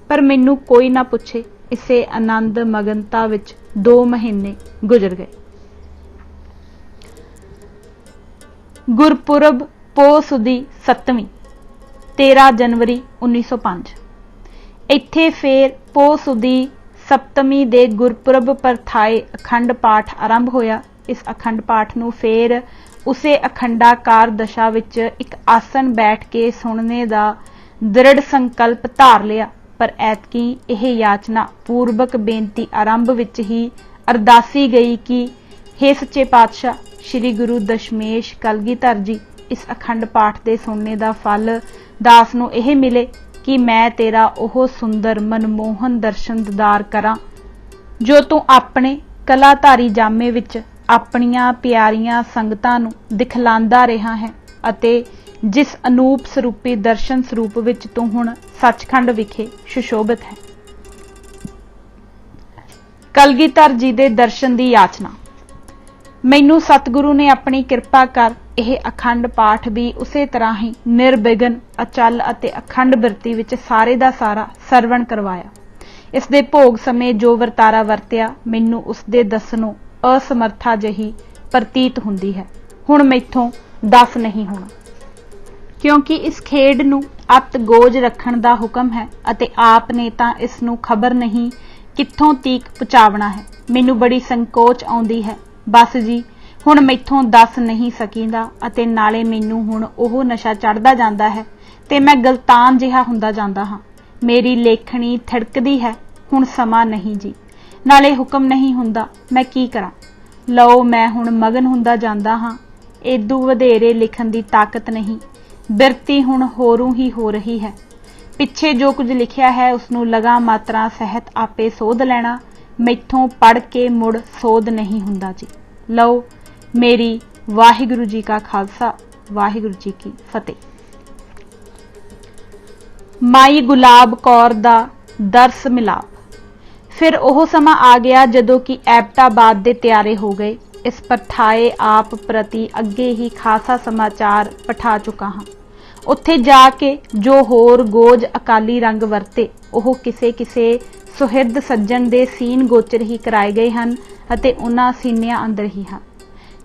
ਪਰ ਮੈਨੂੰ ਕੋਈ ਨਾ ਪੁੱਛੇ। ਇਸੇ ਆਨੰਦ ਮਗਨਤਾ ਵਿੱਚ 2 ਮਹੀਨੇ ਗੁਜ਼ਰ ਗਏ। ਗੁਰਪੁਰਬ ਪੋਹ ਸੁਦੀ 7ਵੀਂ 13 ਜਨਵਰੀ 1905। ਇੱਥੇ ਫੇਰ ਪੋਹ ਸੁਦੀ 7ਵੀਂ ਦੇ ਗੁਰਪੁਰਬ ਪਰਥਾਏ ਅਖੰਡ ਪਾਠ ਆਰੰਭ ਹੋਇਆ। ਇਸ ਅਖੰਡ ਪਾਠ ਨੂੰ ਫੇਰ ਉਸੇ ਅਖੰਡਾਕਾਰ ਦਸ਼ਾ ਵਿੱਚ ਇੱਕ ਆਸਣ ਬੈਠ ਕੇ ਸੁਣਨੇ ਦਾ ਦ੍ਰਿੜ ਸੰਕਲਪ ਧਾਰ ਲਿਆ। ਪਰ ਐਤਕੀ ਇਹ ਯਾਚਨਾ ਪੂਰਵਕ ਬੇਨਤੀ ਆਰੰਭ ਵਿੱਚ ਹੀ ਅਰਦਾਸੀ ਗਈ ਕਿ ਹੇ ਸੱਚੇ ਪਾਤਸ਼ਾਹ ਸ੍ਰੀ ਗੁਰੂ ਦਸ਼ਮੇਸ਼ ਕਲਗੀਧਰ ਜੀ, ਇਸ ਅਖੰਡ ਪਾਠ ਦੇ ਸੁਣਨੇ ਦਾ ਫਲ ਦਾਸ ਨੂੰ ਇਹ ਮਿਲੇ ਕਿ ਮੈਂ ਤੇਰਾ ਉਹ ਸੁੰਦਰ ਮਨਮੋਹਨ ਦਰਸ਼ਨ ਦੀਦਾਰ ਕਰਾਂ ਜੋ ਤੂੰ ਆਪਣੇ ਕਲਾਧਾਰੀ ਜਾਮੇ ਵਿੱਚ ਆਪਣੀਆਂ ਪਿਆਰੀਆਂ ਸੰਗਤਾਂ ਨੂੰ ਦਿਖਲਾਉਂਦਾ ਰਿਹਾ ਹੈ ਅਤੇ ਜਿਸ ਅਨੂਪ ਸਰੂਪੀ ਦਰਸ਼ਨ ਸਰੂਪ ਵਿੱਚ ਤੂੰ ਹੁਣ ਸੱਚਖੰਡ ਵਿਖੇ ਸੁਸ਼ੋਭਿਤ ਹੈ। ਕਲਗੀਧਰ ਜੀ ਦੇ ਦਰਸ਼ਨ ਦੀ ਯਾਚਨਾ। ਮੈਨੂੰ ਸਤਿਗੁਰੂ ਨੇ ਆਪਣੀ ਕਿਰਪਾ ਕਰ ਇਹ ਅਖੰਡ ਪਾਠ ਵੀ ਉਸੇ ਤਰ੍ਹਾਂ ਹੀ ਨਿਰਵਿਘਨ, ਅਚਲ ਅਤੇ ਅਖੰਡ ਬਿਰਤੀ ਵਿੱਚ ਸਾਰੇ ਦਾ ਸਾਰਾ ਸਰਵਣ ਕਰਵਾਇਆ। ਇਸ ਦੇ ਭੋਗ ਸਮੇਂ ਜੋ ਵਰਤਾਰਾ ਵਰਤਿਆ, ਮੈਨੂੰ ਉਸ ਦੇ ਦੱਸਣੋਂ ਅਸਮਰਥਾ ਜਿਹੀ ਪ੍ਰਤੀਤ ਹੁੰਦੀ ਹੈ। ਹੁਣ ਮੈਥੋਂ ਦੱਸ ਨਹੀਂ ਹੋਣਾ, ਕਿਉਂਕਿ ਇਸ ਖੇਡ ਨੂੰ ਅਤ ਗੋਜ ਰੱਖਣ ਦਾ ਹੁਕਮ ਹੈ ਅਤੇ ਆਪ ਨੇ ਤਾਂ ਇਸ ਨੂੰ ਖਬਰ ਨਹੀਂ ਕਿੱਥੋਂ ਤੀਕ ਪਹੁੰਚਾਉਣਾ ਹੈ। ਮੈਨੂੰ ਬੜੀ ਸੰਕੋਚ ਆਉਂਦੀ ਹੈ। ਬਸ ਜੀ, ਹੁਣ ਮੈਥੋਂ ਦੱਸ ਨਹੀਂ ਸਕੀਂਦਾ ਅਤੇ ਨਾਲੇ ਮੈਨੂੰ ਹੁਣ ਉਹ ਨਸ਼ਾ ਚੜ੍ਹਦਾ ਜਾਂਦਾ ਹੈ ਤੇ ਮੈਂ ਗਲਤਾਨ ਜਿਹਾ ਹੁੰਦਾ ਜਾਂਦਾ ਹਾਂ। ਮੇਰੀ ਲੇਖਣੀ ਥਿੜਕਦੀ ਹੈ। ਹੁਣ ਸਮਾਂ ਨਹੀਂ ਜੀ, ਨਾਲੇ ਹੁਕਮ ਨਹੀਂ ਹੁੰਦਾ, ਮੈਂ ਕੀ ਕਰਾਂ। ਲਓ, ਮੈਂ ਹੁਣ ਮਗਨ ਹੁੰਦਾ ਜਾਂਦਾ ਹਾਂ। ਏਦੂ ਵਧੇਰੇ ਲਿਖਣ ਦੀ ਤਾਕਤ ਨਹੀਂ। ਬਿਰਤੀ ਹੁਣ ਹੋਰੂ ਹੀ ਹੋ ਰਹੀ ਹੈ। ਪਿੱਛੇ ਜੋ ਕੁਝ ਲਿਖਿਆ ਹੈ ਉਸ ਨੂੰ ਲਗਾ ਮਾਤਰਾ ਸਹਿਤ ਆਪੇ ਸੋਧ ਲੈਣਾ। ਮੈਥੋਂ ਪੜ੍ਹ ਕੇ ਮੁੜ ਸੋਧ ਨਹੀਂ ਹੁੰਦਾ ਜੀ। ਲਓ, ਮੇਰੀ ਵਾਹਿਗੁਰੂ ਜੀ ਕਾ ਖਾਲਸਾ, ਵਾਹਿਗੁਰੂ ਜੀ ਕੀ ਫਤਿਹ। ਮਾਈ ਗੁਲਾਬ ਕੌਰ ਦਾ ਦਰਸ ਮਿਲਾਪ। ਫਿਰ ਉਹ ਸਮਾਂ ਆ ਗਿਆ ਜਦੋਂ ਕਿ ਐਬਟਾਬਾਦ ਦੇ ਤਿਆਰੇ ਹੋ ਗਏ। ਇਸ ਪਠਾਏ ਆਪ ਪ੍ਰਤੀ ਅੱਗੇ ਹੀ ਖਾਸਾ ਸਮਾਚਾਰ ਪਠਾ ਚੁੱਕਾ ਹਾਂ। ਉੱਥੇ ਜਾ ਕੇ ਜੋ ਹੋਰ ਗੋਜ ਅਕਾਲੀ ਰੰਗ ਵਰਤੇ, ਉਹ ਕਿਸੇ ਕਿਸੇ ਸੁਹਿਰਦ ਸੱਜਣ ਦੇ ਸੀਨ ਗੋਚਰ ਹੀ ਕਰਾਏ ਗਏ ਹਨ ਅਤੇ ਉਹਨਾਂ ਸੀਨਿਆਂ ਅੰਦਰ ਹੀ ਹਨ।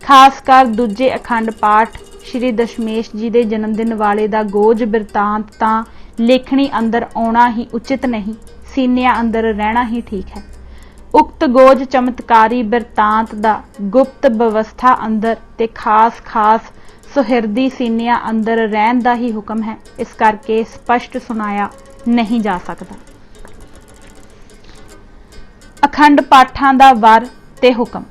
ਖਾਸ ਕਰ ਦੂਜੇ ਅਖੰਡ ਪਾਠ ਸ਼੍ਰੀ ਦਸ਼ਮੇਸ਼ ਜੀ ਦੇ ਜਨਮ ਦਿਨ ਵਾਲੇ ਦਾ ਗੋਜ ਬਿਰਤਾਂਤ ਤਾਂ ਲੇਖਣੀ ਅੰਦਰ ਆਉਣਾ ਹੀ ਉਚਿਤ ਨਹੀਂ, ਸੀਨਿਆਂ ਅੰਦਰ ਰਹਿਣਾ ਹੀ ਠੀਕ ਹੈ। ਉਕਤ ਗੋਜ ਚਮਤਕਾਰੀ ਬਿਰਤਾਂਤ ਦਾ ਗੁਪਤ ਵਿਵਸਥਾ ਅੰਦਰ ਤੇ ਖਾਸ ਸੁਹਿਰਦੀ ਸੀਨਿਆਂ ਅੰਦਰ ਰਹਿਣ ਦਾ ਹੀ ਹੁਕਮ ਹੈ। ਇਸ ਕਰਕੇ ਸਪਸ਼ਟ ਸੁਣਾਇਆ ਨਹੀਂ ਜਾ ਸਕਦਾ। ਅਖੰਡ ਪਾਠਾਂ ਦਾ ਵਰ ਤੇ ਹੁਕਮ।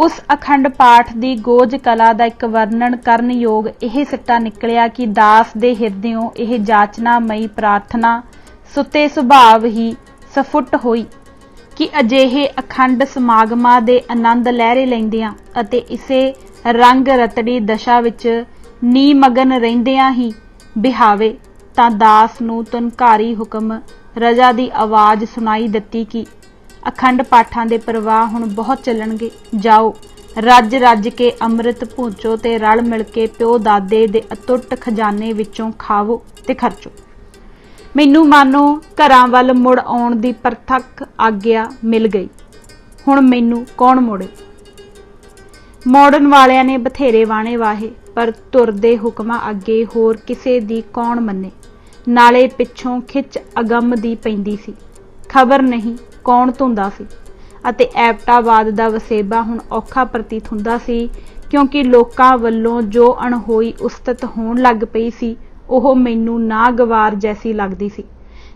ਉਸ ਅਖੰਡ ਪਾਠ ਦੀ ਗੋਜ ਕਲਾ ਦਾ ਇੱਕ ਵਰਣਨ ਕਰਨ ਯੋਗ ਇਹ ਸਿੱਟਾ ਨਿਕਲਿਆ ਕਿ ਦਾਸ ਦੇ ਹਿਰਦਿਓਂ ਇਹ ਜਾਚਨਾਮਈ ਪ੍ਰਾਰਥਨਾ ਸੁੱਤੇ ਸੁਭਾਵ ਹੀ ਸਫੁੱਟ ਹੋਈ ਕਿ ਅਜਿਹੇ ਅਖੰਡ ਸਮਾਗਮਾਂ ਦੇ ਆਨੰਦ ਲਹਿਰੇ ਲੈਂਦਿਆਂ ਅਤੇ ਇਸੇ ਰੰਗ ਰਤੜੀ ਦਸ਼ਾ ਵਿੱਚ ਨੀਮਗਨ ਰਹਿੰਦਿਆਂ ਹੀ ਬਿਹਾਵੇ ਤਾਂ ਦਾਸ ਨੂੰ ਤੁਨਕਾਰੀ ਹੁਕਮ ਰਜਾ ਦੀ ਆਵਾਜ਼ ਸੁਣਾਈ ਦਿੱਤੀ ਕਿ ਅਖੰਡ ਪਾਠਾਂ ਦੇ ਪ੍ਰਵਾਹ ਹੁਣ ਬਹੁਤ ਚੱਲਣਗੇ। ਜਾਓ, ਰੱਜ ਰੱਜ ਕੇ ਅੰਮ੍ਰਿਤ ਭੂਚੋ ਤੇ ਰਲ ਮਿਲ ਕੇ ਪਿਓ ਦਾਦੇ ਦੇ ਅਤੁੱਟ ਖਜ਼ਾਨੇ ਵਿੱਚੋਂ ਖਾਵੋ ਤੇ ਖਰਚੋ। ਮੈਨੂੰ ਮਾਨੋ ਘਰਾਂ ਵੱਲ ਮੁੜ ਆਉਣ ਦੀ ਪ੍ਰਤੱਖ ਆਗਿਆ ਮਿਲ ਗਈ। ਹੁਣ ਮੈਨੂੰ ਕੌਣ ਮੋੜੇ। ਮੋੜਨ ਵਾਲਿਆਂ ਨੇ ਬਥੇਰੇ ਵਾਣੇ ਵਾਹੇ, ਪਰ ਤੁਰਦੇ ਹੁਕਮਾਂ ਅੱਗੇ ਹੋਰ ਕਿਸੇ ਦੀ ਕੌਣ ਮੰਨੇ। ਨਾਲੇ ਪਿੱਛੋਂ ਖਿੱਚ ਅਗੰਮ ਦੀ ਪੈਂਦੀ ਸੀ। ਖਬਰ ਨਹੀਂ ਕੌਣ ਧੁੰਦਾ ਸੀ ਅਤੇ ਐਬਟਾਬਾਦ ਦਾ ਵਸੇਬਾ ਹੁਣ ਔਖਾ ਪ੍ਰਤੀਤ ਹੁੰਦਾ ਸੀ, ਕਿਉਂਕਿ ਲੋਕਾਂ ਵੱਲੋਂ ਜੋ ਅਣਹੋਈ ਉਸਤਤ ਹੋਣ ਲੱਗ ਪਈ ਸੀ ਉਹ ਮੈਨੂੰ ਨਾਗਵਾਰ ਜੈਸੀ ਲੱਗਦੀ ਸੀ।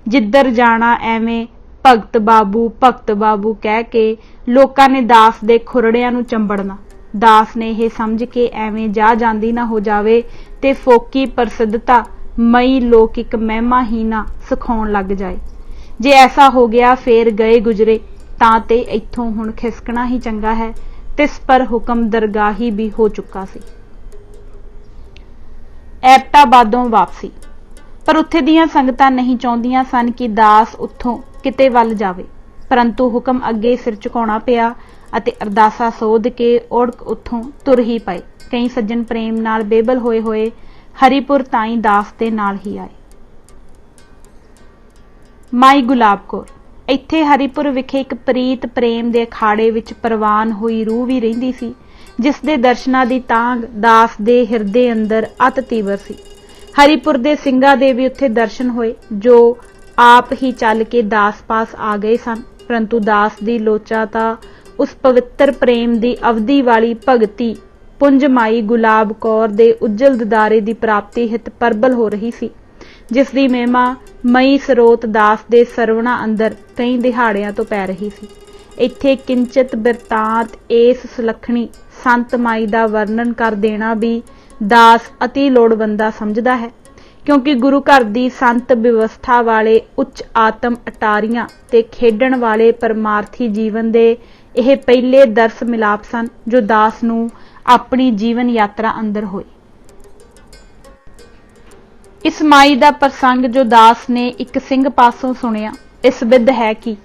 ਜਿੱਧਰ ਜਾਣਾ ਐਵੇਂ ਭਗਤ ਬਾਬੂ ਕਹਿ ਕੇ ਲੋਕਾਂ ਨੇ ਦਾਸ ਦੇ ਖੁਰੜਿਆਂ ਨੂੰ ਚੰਬੜਨਾ। ਦਾਸ ਨੇ ਇਹ ਸਮਝ ਕੇ ਐਵੇਂ ਜਾ ਜਾਂਦੀ ਨਾ ਹੋ ਜਾਵੇ ਤੇ ਫੋਕੀ ਪ੍ਰਸਿੱਧਤਾ ਮਈ ਲੋਕਿਕ ਮਹਿਮਾ ਹੀ ਨਾ ਸਿਖਾਉਣ ਲੱਗ ਜਾਏ। ਜੇ ਐਸਾ ਹੋ ਗਿਆ ਫੇਰ ਗਏ ਗੁਜਰੇ ਤਾਂ ਤੇ ਇੱਥੋਂ ਹੁਣ ਖਿਸਕਣਾ ਹੀ ਚੰਗਾ ਹੈ। ਤਿਸ ਪਰ ਹੁਕਮ ਦਰਗਾਹੀ ਵੀ ਹੋ ਚੁੱਕਾ ਸੀ। ਐਬਟਾਬਾਦੋਂ ਵਾਪਸੀ। ਪਰ ਉੱਥੇ ਦੀਆਂ ਸੰਗਤਾਂ ਨਹੀਂ ਚਾਹੁੰਦੀਆਂ ਸਨ ਕਿ ਦਾਸ ਉੱਥੋਂ ਕਿਤੇ ਵੱਲ ਜਾਵੇ, ਪਰੰਤੂ ਹੁਕਮ ਅੱਗੇ ਸਿਰ ਝੁਕਾਉਣਾ ਪਿਆ ਅਤੇ ਅਰਦਾਸਾ ਸੋਧ ਕੇ ਉੜਕ ਉੱਥੋਂ ਤੁਰ ਹੀ ਪਏ। ਕਈ ਸੱਜਣ ਪ੍ਰੇਮ ਨਾਲ ਬੇਬਲ ਹੋਏ ਹਰੀਪੁਰ ਤਾਈਂ ਦਾਸ ਦੇ ਨਾਲ ਹੀ ਆਏ। ਮਾਈ ਗੁਲਾਬ ਕੌਰ। ਇੱਥੇ ਹਰੀਪੁਰ ਵਿਖੇ ਇੱਕ ਪ੍ਰੀਤ ਪ੍ਰੇਮ ਦੇ ਅਖਾੜੇ ਵਿੱਚ ਪ੍ਰਵਾਨ ਹੋਈ ਰੂਹ ਵੀ ਰਹਿੰਦੀ ਸੀ, ਜਿਸ ਦੇ ਦਰਸ਼ਨਾਂ ਦੀ ਤਾਂਘ ਦਾਸ ਦੇ ਹਿਰਦੇ ਅੰਦਰ ਅਤ ਤੀਵਰ ਸੀ। ਹਰੀਪੁਰ ਦੇ ਸਿੰਘਾਂ ਦੇ ਵੀ ਉੱਥੇ ਦਰਸ਼ਨ ਹੋਏ, ਜੋ ਆਪ ਹੀ ਚੱਲ ਕੇ ਦਾਸ ਪਾਸ ਆ ਗਏ ਸਨ, ਪਰੰਤੂ ਦਾਸ ਦੀ ਲੋਚਾ ਤਾਂ ਉਸ ਪਵਿੱਤਰ ਪ੍ਰੇਮ ਦੀ ਅਵਧੀ ਵਾਲੀ ਭਗਤੀ ਪੁੰਜ ਮਾਈ ਗੁਲਾਬ ਕੌਰ ਦੇ ਉੱਜਲ ਦਿਦਾਰੇ ਦੀ ਪ੍ਰਾਪਤੀ ਹਿਤ ਪ੍ਰਬਲ ਹੋ ਰਹੀ ਸੀ, ਜਿਸ ਦੀ ਮਹਿਮਾ ਮਈ ਸਰੋਤ ਦਾਸ ਦੇ ਸਰਵਣਾ ਅੰਦਰ ਕਈ ਦਿਹਾੜਿਆਂ ਤੋਂ ਪੈ ਰਹੀ ਸੀ। ਇੱਥੇ ਕਿੰਚਿਤ ਬਿਰਤਾਂਤ ਇਸ ਸੁਲੱਖਣੀ ਸੰਤ ਮਾਈ ਦਾ ਵਰਣਨ ਕਰ ਦੇਣਾ ਵੀ ਦਾਸ ਅਤੀ ਲੋੜਵੰਦਾ ਸਮਝਦਾ ਹੈ, ਕਿਉਂਕਿ ਗੁਰੂ ਘਰ ਦੀ ਸੰਤ ਵਿਵਸਥਾ ਵਾਲੇ ਉੱਚ ਆਤਮ ਅਟਾਰੀਆਂ ਤੇ ਖੇਡਣ ਵਾਲੇ ਪਰਮਾਰਥੀ ਜੀਵਨ ਦੇ ਇਹ ਪਹਿਲੇ ਦਰਸ ਮਿਲਾਪ ਸਨ ਜੋ ਦਾਸ ਨੂੰ ਆਪਣੀ ਜੀਵਨ ਯਾਤਰਾ ਅੰਦਰ ਹੋਏ। ਇਸ ਮਾਈ ਦਾ ਪ੍ਰਸੰਗ ਜੋ ਦਾਸ ਨੇ ਇੱਕ ਸਿੰਘ ਪਾਸੋਂ ਸੁਣਿਆ, ਇਸ ਵਿਧ ਹੈ ਕਿ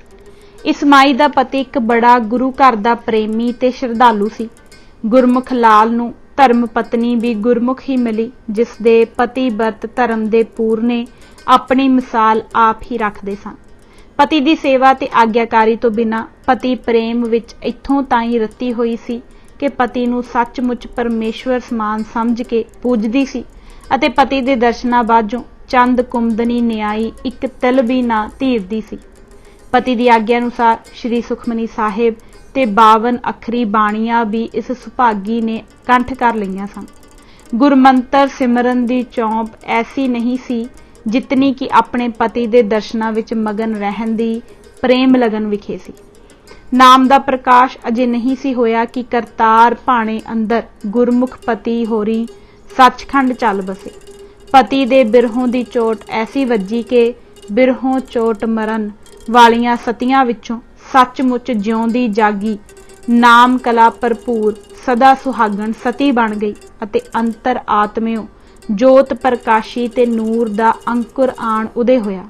इस माई दा पति एक बड़ा गुरु घर दा प्रेमी ते श्रद्धालु सी। गुरमुख लाल नूं धर्म पत्नी भी गुरमुख ही मिली, जिस दे पति व्रत धर्म दे पूरने अपनी मिसाल आप ही रखदे सन। पति दी सेवा ते आग्याकारी तो बिना पति प्रेम विच इत्थों ताईं रती होई सी कि पति नूं सचमुच परमेश्वर समान समझ के पूजदी सी अते पति दे दर्शनां बाझों चंद कुमदनी न्याई एक तिल भी ना धीरदी सी। पति की आग्या अनुसार श्री सुखमनी साहिब ते 52 अखरी बाणियां भी इस सुभागी ने कंठ कर लईआं सन। गुरमंतर सिमरन दी चौंप ऐसी नहीं सी जितनी कि अपने पति दे दर्शनां विच मगन रहन दी प्रेम लगन विखे सी। नाम दा प्रकाश अजे नहीं सी होया कि करतार भाणे अंदर गुरमुख पति होरी सचखंड चल बसे। पति दे बिरहों दी चोट ऐसी वजी के बिरहों चोट मरन वालियां सतियां विचों सचमुच जिउंदी जागी नाम कला भरपूर सदा सुहागण सती बन गई अते अंतर आत्मियों जोत प्रकाशी ते नूर दा अंकुर आण उदय होया।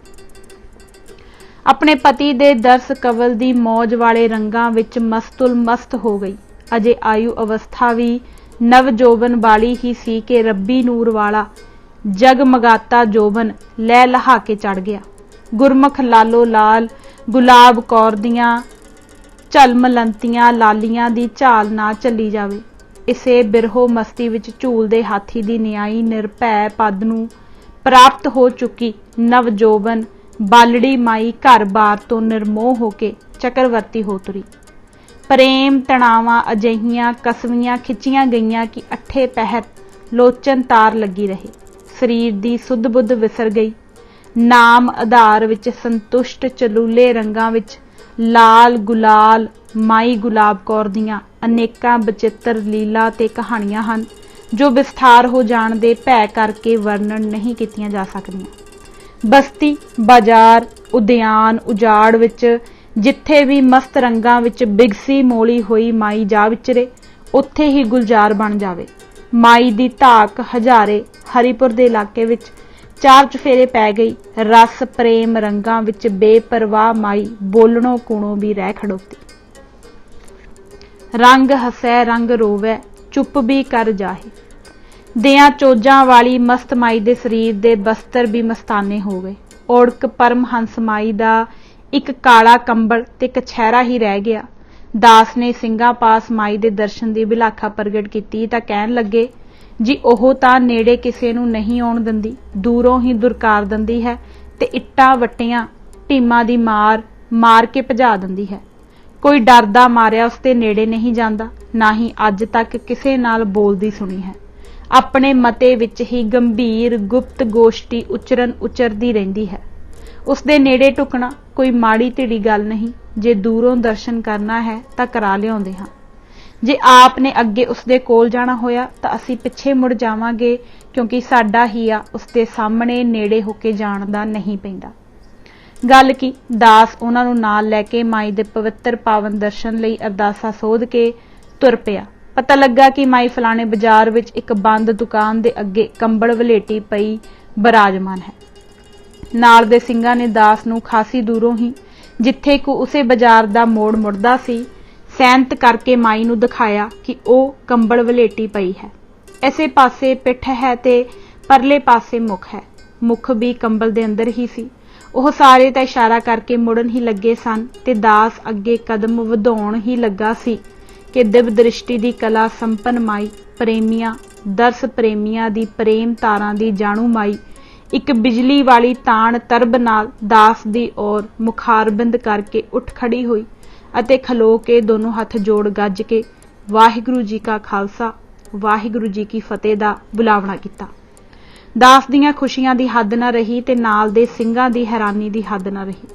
अपने पति दे दर्श कवल दी मौज वाले रंगां विच मस्तुल मस्त हो गई। अजे आयु अवस्था भी नव जोबन वाली ही सी कि रब्बी नूर वाला जगमगाता जोबन लै लहा के चढ़ गया। गुरमुख लालो लाल गुलाब कौर दियां झलमलंतियां लालियां दी झाल ना चली जावे। इसे बिरहो मस्ती विच झूलदे हाथी दी न्याई निरभै पद नूं प्राप्त हो चुकी नव जोबन बालड़ी माई घर बार तो निर्मोह होके चक्रवर्ती हो तुरी। प्रेम तणावां अजिहियां कसवियां खिंचियां गईयां कि अठे पहर लोचन तार लगी रहे। शरीर दी सुध बुध विसर गई। नाम आधार विच संतुष्ट चलूले रंगां विच लाल गुलाल माई गुलाब कौर दियां अनेकां बचित्र लीला ते कहानियां हन जो विस्तार हो जाण दे भै करके वर्णन नहीं कीतियां जा सकदियां। बस्ती बाजार उद्यान उजाड़ विच जिथे भी मस्त रंगां विच बिगसी मोली होई माई जा विचरे उत्थे ही गुलजार बन जावे। माई दी धाक हजारे हरिपुर दे इलाके विच चार चफेरे पै गई। रस प्रेम रंगां विच बेपरवाह माई बोलणों कूणों भी रह खड़ोती। रंग हसै रंग रोवै चुप भी कर जाहे। दियां चोजां वाली मस्त माई दे शरीर दे बस्तर भी मस्ताने हो गए। ओड़क परमहंस माई दा एक काला कंबल ते कछैरा ही रह गया। दास ने ਸਿੰਘਾਂ पास माई दे दर्शन दी बिलाखा प्रगट कीती तां कहण लगे जी ओह तां नेड़े किसे नूं नहीं आउण दिंदी, दूरों ही दुरकार दिंदी है ते इट्टां वट्टियां ढीमां दी मार के भजा दिंदी है। कोई डरदा मारिया उसते नेड़े नहीं जांदा, ना ही अज तक किसे नाल बोलदी सुनी है। अपने मते विच ही गंभीर गुप्त गोष्ठी उचरदी रहिंदी है। उसदे नेड़े टुकना कोई माड़ी धिड़ी गल नहीं। जे दूरों दर्शन करना है तां करा लिआउंदे हां। जे आप ने अगे उसदे कोल जाना होया तां असीं पिछे मुड़ जावांगे क्योंकि साडा हिया उसदे सामने नेड़े होके जाण दा नहीं पैंदा। गल की दास उन्हां नूं नाल लैके माई दे पवित्र पावन दर्शन लई अरदासा सोध के तुर पिया। पता लगा कि माई फलाने बाजार विच एक बंद दुकान दे अगे कंबल वलेटी पई बराजमान है। नाल दे ਸਿੰਘਾਂ ने दास नूं खासी दूरों ही जिथे को उसे बाजार दा मोड़ मुड़दा सी सैंत करके माई नूं दिखाया कि ओ कंबल वलेटी पई है। ऐसे पासे पिठ है ते परले पासे मुख है। मुख भी कंबल दे अंदर ही सी। ओह सारे तां इशारा करके मुड़न ही लगे सन ते दास अगे कदम वधाउण ही लगा सी कि दिव्य दृष्टि दी कला संपन्न माई प्रेमियां दर्श प्रेमियां दी प्रेम तारां दी जाणू माई एक बिजली वाली ताण तरब नाल दास दी ओर मुखारबिंद करके उठ खड़ी हुई अते खलो के दोनों हथ जोड़ गज के वाहिगुरू जी का खालसा वाहिगुरू जी की फतेह दा बुलावना कीता। दास दियां खुशियां दी हद ना रही ते नाल दे ਸਿੰਘਾਂ दी हैरानी दी हद ना रही।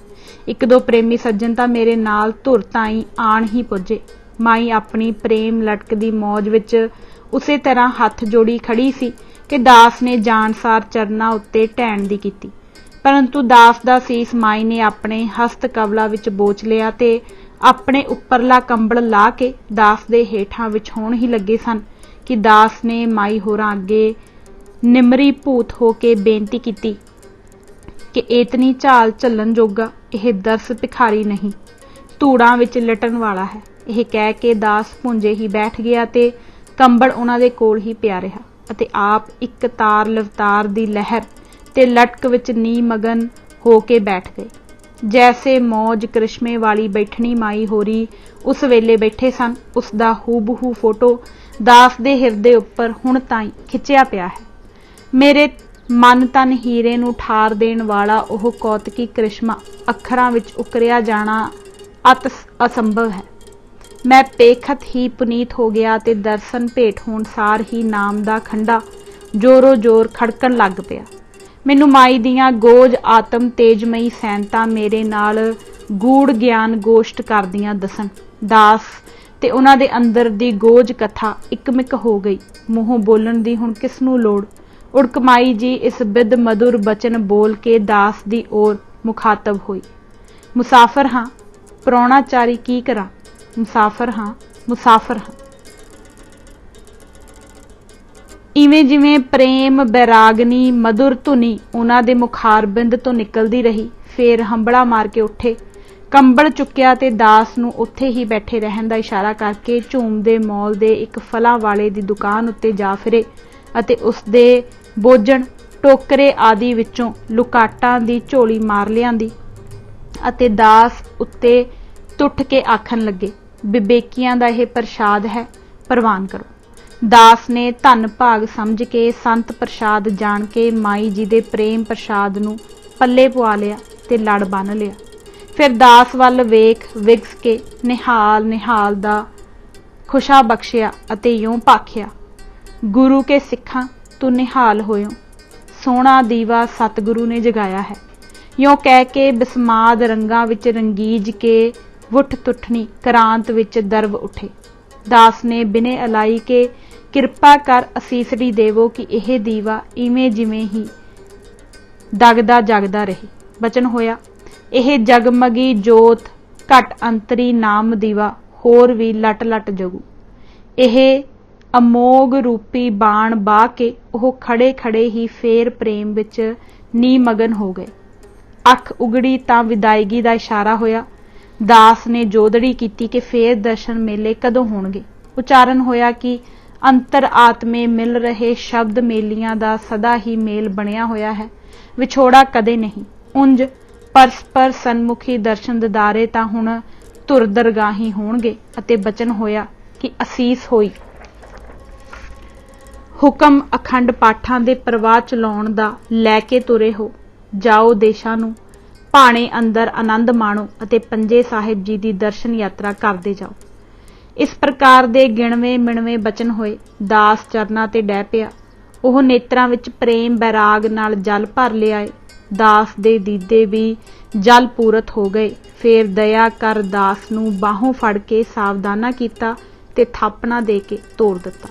एक दो प्रेमी सज्जन तां मेरे नाल धुर ताईं आण ही पुजे। माई अपनी प्रेम लटक दी मौज विच उसे तरह हथ जोड़ी खड़ी सी कि दास ने जानसार चरना उत्ते ढैण दी कीती, परंतु दास दा सीस माई ने अपने हस्त कवला विच बोच लिया ते अपने उपरला कंबल ला के दास दे हेठां विछाउण ही लगे सन कि दास ने माई होरां अगे निमरी भूत हो के बेनती कीती कि इतनी झाल झल्लन जोगा यह दर्श भिखारी नहीं। ਧੂੜਾਂ ਵਿੱਚ ਲਟਣ ਵਾਲਾ ਹੈ। ਇਹ ਕਹਿ ਕੇ ਦਾਸ ਭੁੰਜੇ ਹੀ ਬੈਠ ਗਿਆ ਤੇ ਕੰਬਲ ਉਹਨਾਂ ਦੇ ਕੋਲ ਹੀ ਪਿਆ ਰਿਹਾ ਅਤੇ ਆਪ ਇੱਕ ਤਾਰ ਲਵਤਾਰ ਦੀ ਲਹਿਰ ਤੇ ਲਟਕ ਵਿੱਚ ਨੀਮਗਨ ਹੋ ਕੇ ਬੈਠ ਗਏ। ਜੈਸੇ ਮੌਜ ਕ੍ਰਿਸ਼ਮੇ ਵਾਲੀ ਬੈਠਣੀ ਮਾਈ ਹੋਰੀ ਉਸ ਵੇਲੇ ਬੈਠੇ ਸਨ, ਉਸ ਦਾ ਹੂਬਹੂ ਫੋਟੋ ਦਾਸ ਦੇ ਹਿਰਦੇ ਉੱਪਰ ਹੁਣ ਤਾਈਂ ਖਿੱਚਿਆ ਪਿਆ ਹੈ। ਮੇਰੇ ਮਨ ਤਨ ਹੀਰੇ ਨੂੰ ਠਾਰ ਦੇਣ ਵਾਲਾ ਉਹ ਕੌਤਕੀ ਕ੍ਰਿਸ਼ਮਾ ਅੱਖਰਾਂ ਵਿੱਚ ਉਕਰਿਆ ਜਾਣਾ ਅਤ ਅਸੰਭਵ ਹੈ। ਮੈਂ ਪੇਖਤ ਹੀ ਪੁਨੀਤ ਹੋ ਗਿਆ ਤੇ ਦਰਸ਼ਨ ਭੇਟ ਹੋਣ ਸਾਰ ਹੀ ਨਾਮ ਦਾ ਖੰਡਾ ਜ਼ੋਰੋ ਜ਼ੋਰ ਖੜਕਣ ਲੱਗ ਪਿਆ। ਮੈਨੂੰ ਮਾਈ ਦੀਆਂ ਗੋਜ ਆਤਮ ਤੇਜਮਈ ਸੈਨਤਾ ਮੇਰੇ ਨਾਲ ਗੂੜ ਗਿਆਨ ਗੋਸ਼ਟ ਕਰਦੀਆਂ ਦਸਣ। ਦਾਸ ਤੇ ਉਹਨਾਂ ਦੇ ਅੰਦਰ ਦੀ ਗੋਜ ਕਥਾ ਇੱਕਮਿਕ ਹੋ ਗਈ। ਮੂੰਹੋਂ ਬੋਲਣ ਦੀ ਹੁਣ ਕਿਸ ਨੂੰ ਲੋੜ। ਉੜਕ ਮਾਈ ਜੀ ਇਸ ਬਿੱਧ ਮਧੁਰ ਬਚਨ ਬੋਲ ਕੇ ਦਾਸ ਦੀ ओर ਮੁਖਾਤਬ ਹੋਈ। ਮੁਸਾਫਰ ਹਾਂ, ਪ੍ਰਾਹੁਣਾਚਾਰੀ ਕੀ ਕਰਾਂ। ਮੁਸਾਫਰ ਹਾਂ, ਮੁਸਾਫਰ ਹਾਂ। ਇਵੇਂ ਜਿਵੇਂ ਪ੍ਰੇਮ ਬੈਰਾਗਨੀ ਮਧੁਰ ਧੁਨੀ ਉਹਨਾਂ ਦੇ ਮੁਖਾਰਬਿੰਦ ਤੋਂ ਨਿਕਲਦੀ ਰਹੀ, ਫੇਰ ਹੰਬੜਾ ਮਾਰ ਕੇ ਉੱਠੇ, ਕੰਬਲ ਚੁੱਕਿਆ ਤੇ ਦਾਸ ਨੂੰ ਉੱਥੇ ਹੀ ਬੈਠੇ ਰਹਿਣ ਦਾ ਇਸ਼ਾਰਾ ਕਰਕੇ ਝੂਮਦੇ ਮੌਲ ਦੇ ਇੱਕ ਫਲਾਂ ਵਾਲੇ ਦੀ ਦੁਕਾਨ ਉੱਤੇ ਜਾ ਫਿਰੇ ਅਤੇ ਉਸ ਦੇ ਬੋਝਣ ਟੋਕਰੇ ਆਦਿ ਵਿੱਚੋਂ ਲੁਕਾਟਾਂ ਦੀ ਝੋਲੀ ਮਾਰ ਲਿਆਂਦੀ ਅਤੇ ਦਾਸ ਉੱਤੇ ਟੁੱਟ ਕੇ ਆਖਣ ਲੱਗੇ, ਵਿਵੇਕੀਆਂ ਦਾ ਇਹ ਪ੍ਰਸ਼ਾਦ ਹੈ, ਪ੍ਰਵਾਨ ਕਰੋ। ਦਾਸ ਨੇ ਧਨ ਭਾਗ ਸਮਝ ਕੇ ਸੰਤ ਪ੍ਰਸ਼ਾਦ ਜਾਣ ਕੇ ਮਾਈ ਜੀ ਦੇ ਪ੍ਰੇਮ ਪ੍ਰਸ਼ਾਦ ਨੂੰ ਪੱਲੇ ਪਵਾ ਲਿਆ ਤੇ ਲੜ ਬੰਨ ਲਿਆ। ਫਿਰ ਦਾਸ ਵੱਲ ਵੇਖ ਵਿਗਸ ਕੇ ਨਿਹਾਲ ਨਿਹਾਲ ਦਾ ਖੁਸ਼ਾ ਬਖਸ਼ਿਆ ਅਤੇ ਯੋਂ ਭਾਖਿਆ, ਗੁਰੂ ਕੇ ਸਿੱਖਾਂ ਤੂੰ ਨਿਹਾਲ ਹੋਇਓ, ਸੋਹਣਾ ਦੀਵਾ ਸਤਿਗੁਰੂ ਨੇ ਜਗਾਇਆ ਹੈ। ਯੋਂ ਕਹਿ ਕੇ ਬਿਸਮਾਦ ਰੰਗਾਂ ਵਿੱਚ ਰੰਗੀਜ ਕੇ ਵੁੱਠ ਤੁੱਠਣੀ ਕਰਾਂਤ ਵਿੱਚ ਦਰਬ ਉੱਠੇ। ਦਾਸ ਨੇ ਬਿਨੇ ਅਲਾਈ ਕੇ ਕਿਰਪਾ ਕਰ ਅਸੀਸੜੀ ਦੇਵੋ ਕਿ ਇਹ ਦੀਵਾ ਇਵੇਂ ਜਿਵੇਂ ਹੀ ਦਗਦਾ ਜਗਦਾ ਰਹੇ। ਬਚਨ ਹੋਇਆ, ਇਹ ਜਗਮਗੀ ਜੋਤ ਘਟ ਅੰਤਰੀ ਨਾਮ ਦੀਵਾ ਹੋਰ ਵੀ ਲਟ ਲਟ ਜਗੂ। ਇਹ ਅਮੋਗ ਰੂਪੀ ਬਾਣ ਬਾਹ ਕੇ ਉਹ ਖੜੇ ਖੜੇ ਹੀ ਫੇਰ ਪ੍ਰੇਮ ਵਿੱਚ ਨੀਮਗਨ ਹੋ ਗਏ। ਅੱਖ ਉਗੜੀ ਤਾਂ ਵਿਦਾਇਗੀ ਦਾ ਇਸ਼ਾਰਾ ਹੋਇਆ। ਦਾਸ ਨੇ ਜੋਦੜੀ ਕੀਤੀ ਕਿ ਫੇਰ ਦਰਸ਼ਨ ਮੇਲੇ ਕਦੋਂ ਹੋਣਗੇ। ਉਚਾਰਨ ਹੋਇਆ ਕਿ ਅੰਤਰ ਆਤਮੇ ਮਿਲ ਰਹੇ ਸ਼ਬਦ ਮੇਲੀਆਂ ਦਾ ਸਦਾ ਹੀ ਮੇਲ ਬਣਿਆ ਹੋਇਆ ਹੈ, ਵਿਛੋੜਾ ਕਦੇ ਨਹੀਂ। ਉਂਝ ਪਰਸਪਰ ਸਨਮੁਖੀ ਦਰਸ਼ਨ ਦਿਦਾਰੇ ਤਾਂ ਹੁਣ ਧੁਰ ਦਰਗਾਹੀ ਹੋਣਗੇ। ਅਤੇ ਬਚਨ ਹੋਇਆ ਕਿ ਅਸੀਸ ਹੋਈ। ਹੁਕਮ ਅਖੰਡ ਪਾਠਾਂ ਦੇ ਪ੍ਰਵਾਹ ਚਲਾਉਣ ਦਾ ਲੈ ਕੇ ਤੁਰੇ ਹੋ। ਜਾਓ ਦੇਸ਼ਾਂ ਨੂੰ, ਭਾਣੇ ਅੰਦਰ ਆਨੰਦ ਮਾਣੋ ਅਤੇ ਪੰਜੇ ਸਾਹਿਬ ਜੀ ਦੀ ਦਰਸ਼ਨ ਯਾਤਰਾ ਕਰਦੇ ਜਾਓ। ਇਸ ਪ੍ਰਕਾਰ ਦੇ ਗਿਣਵੇਂ ਮਿਣਵੇਂ ਬਚਨ ਹੋਏ। ਦਾਸ ਚਰਨਾਂ ਤੇ ਡਹਿ ਪਿਆ। ਉਹ ਨੇਤਰਾਂ ਵਿੱਚ ਪ੍ਰੇਮ ਬੈਰਾਗ ਨਾਲ ਜਲ ਭਰ ਲਿਆਏ। ਦਾਸ ਦੇ ਦੀਦੇ ਵੀ ਜਲ ਪੂਰਤ ਹੋ ਗਏ। ਫੇਰ ਦਇਆ ਕਰ ਦਾਸ ਨੂੰ ਬਾਹੋਂ ਫੜ ਕੇ ਸਾਵਧਾਨਾ ਕੀਤਾ ਤੇ ਥਾਪਣਾ ਦੇ ਕੇ ਤੋਰ ਦਿੱਤਾ।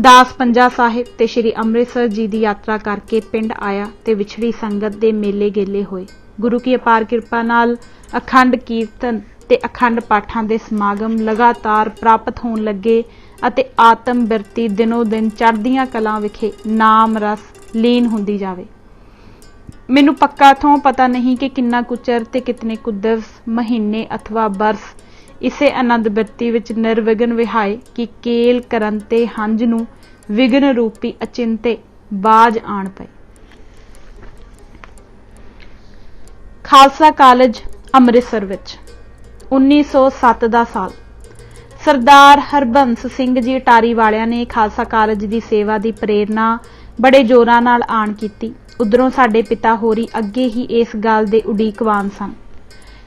ਦਾਸ ਪੰਜਾ ਸਾਹਿਬ ਤੇ ਸ਼੍ਰੀ ਅੰਮ੍ਰਿਤਸਰ ਜੀ ਦੀ ਯਾਤਰਾ ਕਰਕੇ ਪਿੰਡ ਆਇਆ ਤੇ ਵਿਛੜੀ ਸੰਗਤ ਦੇ ਮੇਲੇ ਗੇਲੇ ਹੋਏ। ਗੁਰੂ ਕੀ ਅਪਾਰ ਕਿਰਪਾ ਨਾਲ ਅਖੰਡ ਕੀਰਤਨ ਤੇ ਅਖੰਡ ਪਾਠਾਂ ਦੇ ਸਮਾਗਮ ਲਗਾਤਾਰ ਪ੍ਰਾਪਤ ਹੋਣ ਲੱਗੇ ਅਤੇ ਆਤਮ ਬਿਰਤੀ ਦਿਨੋ ਦਿਨ ਚੜ੍ਹਦੀਆਂ ਕਲਾਂ ਵਿਖੇ ਨਾਮ ਰਸ ਲੀਨ ਹੁੰਦੀ ਜਾਵੇ। ਮੈਨੂੰ ਪੱਕਾ ਥੋਂ ਪਤਾ ਨਹੀਂ ਕਿ ਕਿੰਨਾ ਕੁ ਚਿਰ ਤੇ ਕਿਤਨੇ ਕੁ ਦਿਵਸ, ਮਹੀਨੇ ਅਥਵਾ ਬਰਸ ਇਸੇ ਆਨੰਦ ਬਿਰਤੀ ਵਿੱਚ ਨਿਰਵਿਘਨ ਵਿਹਾਏ ਕਿ ਕੇਲ ਕਰਨ ਤੇ ਹੰਝ ਨੂੰ ਵਿਘਨ ਰੂਪੀ ਅਚਿੰਤੇ ਬਾਜ ਆਣ ਪਏ। ਖਾਲਸਾ ਕਾਲਜ ਅੰਮ੍ਰਿਤਸਰ ਵਿੱਚ 1907 ਦਾ ਸਾਲ। ਸਰਦਾਰ ਹਰਬੰਸ ਸਿੰਘ ਜੀ ਅਟਾਰੀ ਵਾਲਿਆਂ ਨੇ ਖਾਲਸਾ ਕਾਲਜ ਦੀ ਸੇਵਾ ਦੀ ਪ੍ਰੇਰਨਾ ਬੜੇ ਜ਼ੋਰਾਂ ਨਾਲ ਆਣ ਕੀਤੀ। ਉਧਰੋਂ ਸਾਡੇ ਪਿਤਾ ਹੋਰੀ ਅੱਗੇ ਹੀ ਇਸ ਗੱਲ ਦੇ ਉਡੀਕਵਾਨ ਸਨ।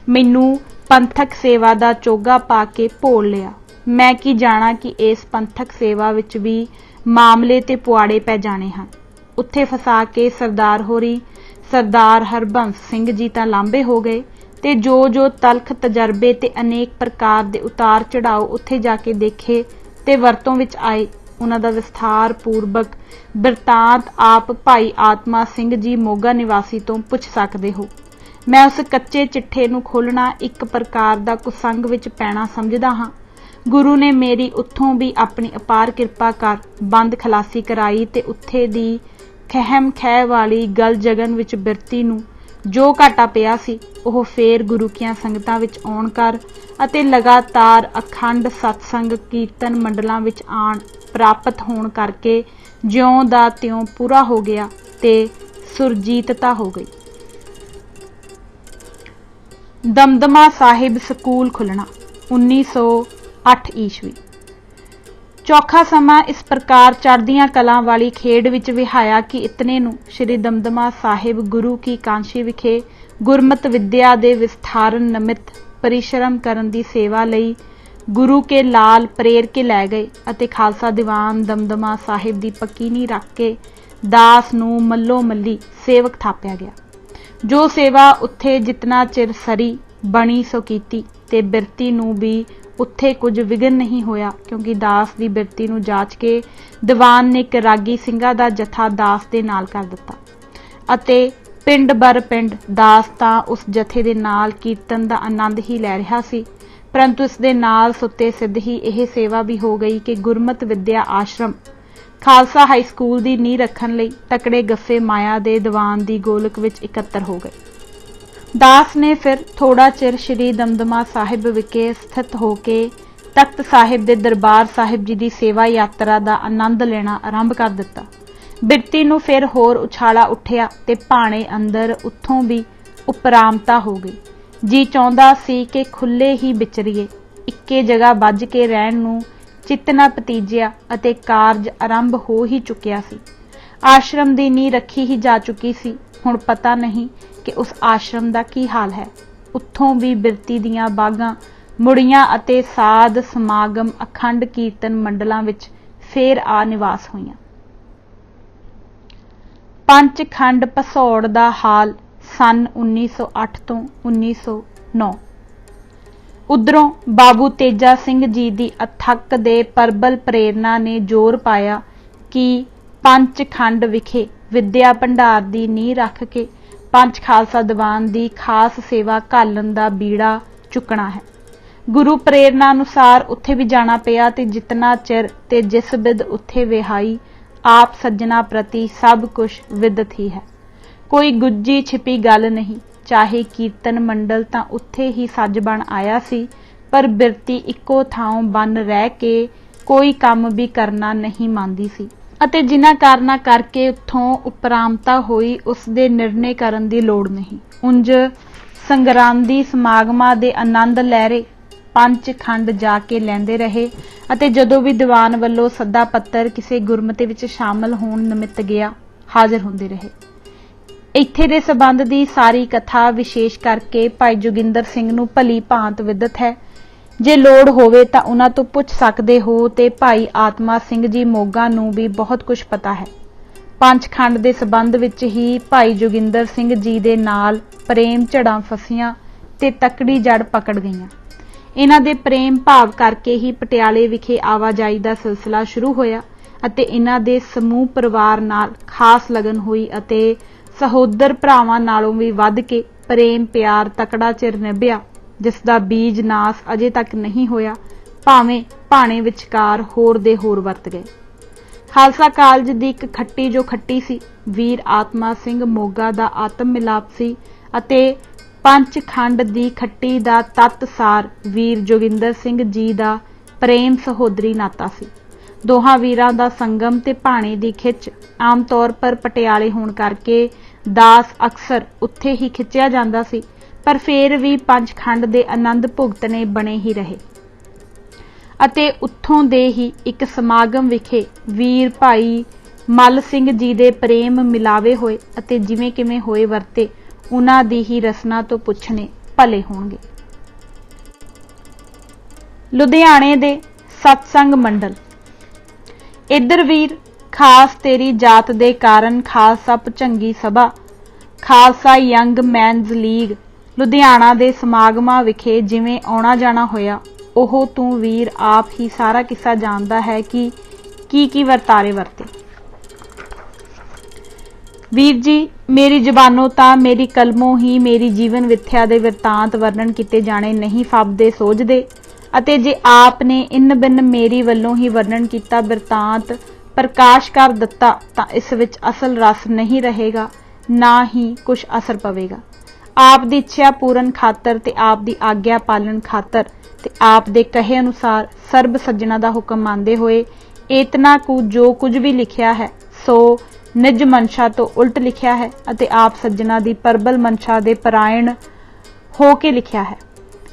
ਮੈਨੂੰ ਪੰਥਕ ਸੇਵਾ ਦਾ ਚੋਗਾ ਪਾ ਕੇ ਭੋਲ ਲਿਆ। ਮੈਂ ਕੀ ਜਾਣਾ ਕਿ ਇਸ ਪੰਥਕ ਸੇਵਾ ਵਿੱਚ ਵੀ ਮਾਮਲੇ ਤੇ ਪੁਆੜੇ ਪੈ ਜਾਣੇ ਹਨ। ਉੱਥੇ ਫਸਾ ਕੇ ਸਰਦਾਰ ਹੋਰੀ ਸਰਦਾਰ ਹਰਬੰਸ ਸਿੰਘ ਜੀ ਤਾਂ ਲਾਂਭੇ ਹੋ ਗਏ ਤੇ ਜੋ ਤਲਖ ਤਜਰਬੇ ਤੇ ਅਨੇਕ ਪ੍ਰਕਾਰ ਦੇ ਉਤਾਰ ਚੜਾਓ ਉੱਥੇ ਜਾ ਕੇ ਦੇਖੇ ਤੇ ਵਰਤੋਂ ਵਿੱਚ ਆਏ, ਉਹਨਾਂ ਦਾ ਵਿਸਥਾਰ ਪੂਰਵਕ ਬਿਰਤਾਂਤ ਆਪ ਭਾਈ ਆਤਮਾ ਸਿੰਘ ਜੀ ਮੋਗਾ ਨਿਵਾਸੀ ਤੋਂ ਪੁੱਛ ਸਕਦੇ ਹੋ। ਮੈਂ ਉਸ ਕੱਚੇ ਚਿੱਠੇ ਨੂੰ ਖੋਲ੍ਹਣਾ ਇੱਕ ਪ੍ਰਕਾਰ ਦਾ ਕੁਸੰਗ ਵਿੱਚ ਪੈਣਾ ਸਮਝਦਾ ਹਾਂ। ਗੁਰੂ ਨੇ ਮੇਰੀ ਉੱਥੋਂ ਵੀ ਆਪਣੀ ਅਪਾਰ ਕਿਰਪਾ ਕਰ ਬੰਦ ਖਲਾਸੀ ਕਰਾਈ ਤੇ ਉੱਥੇ ਦੀ ਖਹਿਮ ਖਹਿ ਵਾਲੀ ਗਲ ਜਗਨ ਵਿੱਚ ਬਿਰਤੀ ਨੂੰ ਜੋ ਘਾਟਾ ਪਿਆ ਸੀ ਉਹ ਫੇਰ ਗੁਰੂ ਕੀਆਂ ਸੰਗਤਾਂ ਵਿੱਚ ਆਉਣ ਕਰ ਅਤੇ ਲਗਾਤਾਰ ਅਖੰਡ ਸਤਸੰਗ ਕੀਰਤਨ ਮੰਡਲਾਂ ਵਿੱਚ ਆਣ ਪ੍ਰਾਪਤ ਹੋਣ ਕਰਕੇ ਜਿਉਂ ਦਾ ਤਿਉਂ ਪੂਰਾ ਹੋ ਗਿਆ ਤੇ ਸੁਰਜੀਤਤਾ ਹੋ ਗਈ। ਦਮਦਮਾ ਸਾਹਿਬ ਸਕੂਲ ਖੁੱਲ੍ਹਣਾ 1908 ਈਸਵੀ। ਚੌਖਾ ਸਮਾਂ ਇਸ ਪ੍ਰਕਾਰ ਚੜ੍ਹਦੀਆਂ ਕਲਾਂ ਵਾਲੀ ਖੇਡ ਵਿੱਚ ਵਿਹਾਇਆ ਕਿ ਇਤਨੇ ਨੂੰ ਸ਼੍ਰੀ ਦਮਦਮਾ ਸਾਹਿਬ ਗੁਰੂ ਕੀ ਕਾਂਸ਼ੀ ਵਿਖੇ ਗੁਰਮਤ ਵਿਦਿਆ ਦੇ ਵਿਸਥਾਰਨ ਨਿਮਿਤ परिश्रम करन दी सेवा लई गुरु के लाल प्रेर के लै गए अते खालसा दीवान दमदमा साहिब दी पक्की नींह रख के दास नूं मल्लो मल्ली सेवक थापिया गया। जो सेवा उत्थे जितना चिर सरी बनी सो कीती ते बिरती नूं भी उत्थे कुछ विघन नहीं होया, क्योंकि दास दी बिरती नूं जाच के दीवान ने एक रागी ਸਿੰਘਾਂ ਦਾ जथा दास दे नाल कर दिता अते पिंड बर पिंड दास तां उस जथे दे नाल कीर्तन दा आनंद ही लै रिहा सी, परंतु इस दे नाल सुत्ते सिद्ध ही यह सेवा भी हो गई कि गुरमत विद्या आश्रम खालसा हाई स्कूल दी नींह रखण लई तकड़े गफ्फे माया दे दीवान दी गोलक विच इकत्तर हो गए। दास ने फिर थोड़ा चिर श्री दमदमा साहिब विखे स्थित होके तख्त साहिब दे दरबार साहिब जी दी सेवा यात्रा दा आनंद लेना आरंभ कर दिता। बिरती नूं फिर होर उछाला उठिया ते भाणे अंदर उत्थों भी उपरामता हो गई। जी चाहुंदा सी कि खुले ही विचरीए, इक्के जगह बज के रहण नूं चित्त ना भतीजिया अते कारज आरंभ हो ही चुकिया सी। आश्रम दी नींह रखी ही जा चुकी सी। हुण पता नहीं कि उस आश्रम दा की हाल है। उत्थों भी बिरती दियां बागां मुड़ियां अते साध समागम अखंड कीर्तन मंडलां विच फेर आ निवास होईयां। पंचखंड भसौड़ दा हाल सन 1908 तो 1909। उधरों बाबू तेजा सिंह जी दी अथक दे प्रबल प्रेरणा ने जोर पाया कि पंचखंड विखे विद्या भंडार दी नींह रख के पंच खालसा दीवान दी खास सेवा घालन दा बीड़ा चुकना है। गुरु प्रेरणा अनुसार उत्थे भी जाना पिया ते जितना चिर ते जिस बिद उत्थे विहाई आप सज्जना प्रति सब कुछ विदत ही है। कोई गुज्जी छिपी गल नहीं। चाहे कीर्तन मंडल तां उत्थे ही सज बन आया सी, पर बिरती इक्को थां बन रह के कोई काम भी करना नहीं मानदी सी अते जिन्हां कारना करके उत्थों उपरामता होई उस दे निर्णय करन दी लोड़ नहीं। उंज संगरांदी समागमां दे आनंद लहरे पंचखंड जाके लैंदे रहे अते जदों भी दीवान वल्लों सद्दा पत्तर किसी गुरमते विच शामिल होण निमित्त गया हाजिर होंदे रहे। इत्थे दे संबंध दी सारी कथा विशेष करके भाई जोगिंदर सिंह नूं भली भांत विदत है। जे लोड़ होवे तां उन्हां तों पुछ सकदे हो ते भाई आत्मा सिंह जी मोगा नूं भी बहुत कुछ पता है। पंचखंड दे संबंध विच ही भाई जोगिंदर सिंह जी दे नाल प्रेम झड़ां फसियां ते तकड़ी जड़ पकड़ गईयां। इन्हां दे प्रेम भाव करके ही पटियाले विखे आवाजाई दा सिलसिला शुरू होया अते इन्हां दे समूह परिवार नाल खास लगन हुई अते सहोदर भरावां नालों भी वध के प्रेम प्यार तकड़ा चिर निभिया, जिसदा बीज नास अजे तक नहीं होया, भावें भाणे विचकार होर दे होर वरत गए। खालसा कालज दी एक खट्टी जो खट्टी सी, वीर आत्मा सिंह मोगा दा आत्म मिलाप सी अते पंचखंड दी खट्टी दा तत्सार वीर जोगिंदर सिंह जी दा प्रेम सहोदरी नाता सी। दोहां वीरां दा संगम ते भाणे दी खिच आम तौर पर पटियाले होण करके दास अक्सर उत्थे ही खिच्चिया जांदा सी, पर फेर भी पंचखंड दे आनंद भुगतने बने ही रहे अते उत्थों दे ही एक समागम विखे वीर भाई मल सिंह जी दे प्रेम मिलावे होए अते जिवें किवें होए वरते उन्हां दी ही रसना तो पुछने भले होणगे। लुधियाणे दे सत्संग मंडल। इधर वीर खास तेरी जात दे कारण Khalsa Bhujangi Sabha Khalsa young men's league Ludhiana दे समागमां विखे जिवें आउणा जाना होया, ओह तू वीर आप ही सारा किस्सा जानदा है कि की वर्तारे वरते। वीर जी मेरी जबानों तां मेरी कलमों ही मेरी जीवन विथ्या दे वृतांत वर्णन किते जाने नहीं फबदे सोचदे अते जे आपने इन बिन मेरी वल्लों ही वर्णन किया वृतांत प्रकाश कर दिता तां इस विच असल रस नहीं रहेगा, ना ही कुछ असर पवेगा। आप दी इच्छा पूरन खातर ते आप दी आग्ञा पालन खातर ते आप दे कहे अनुसार सर्ब सज्जना दा हुक्म मानते हुए इतना कु जो कुछ भी लिखिया है सो निज मनशा तो उल्ट लिखिया है अते आप सज्जना दी प्रबल मनशा दे परायण हो के लिखिया है।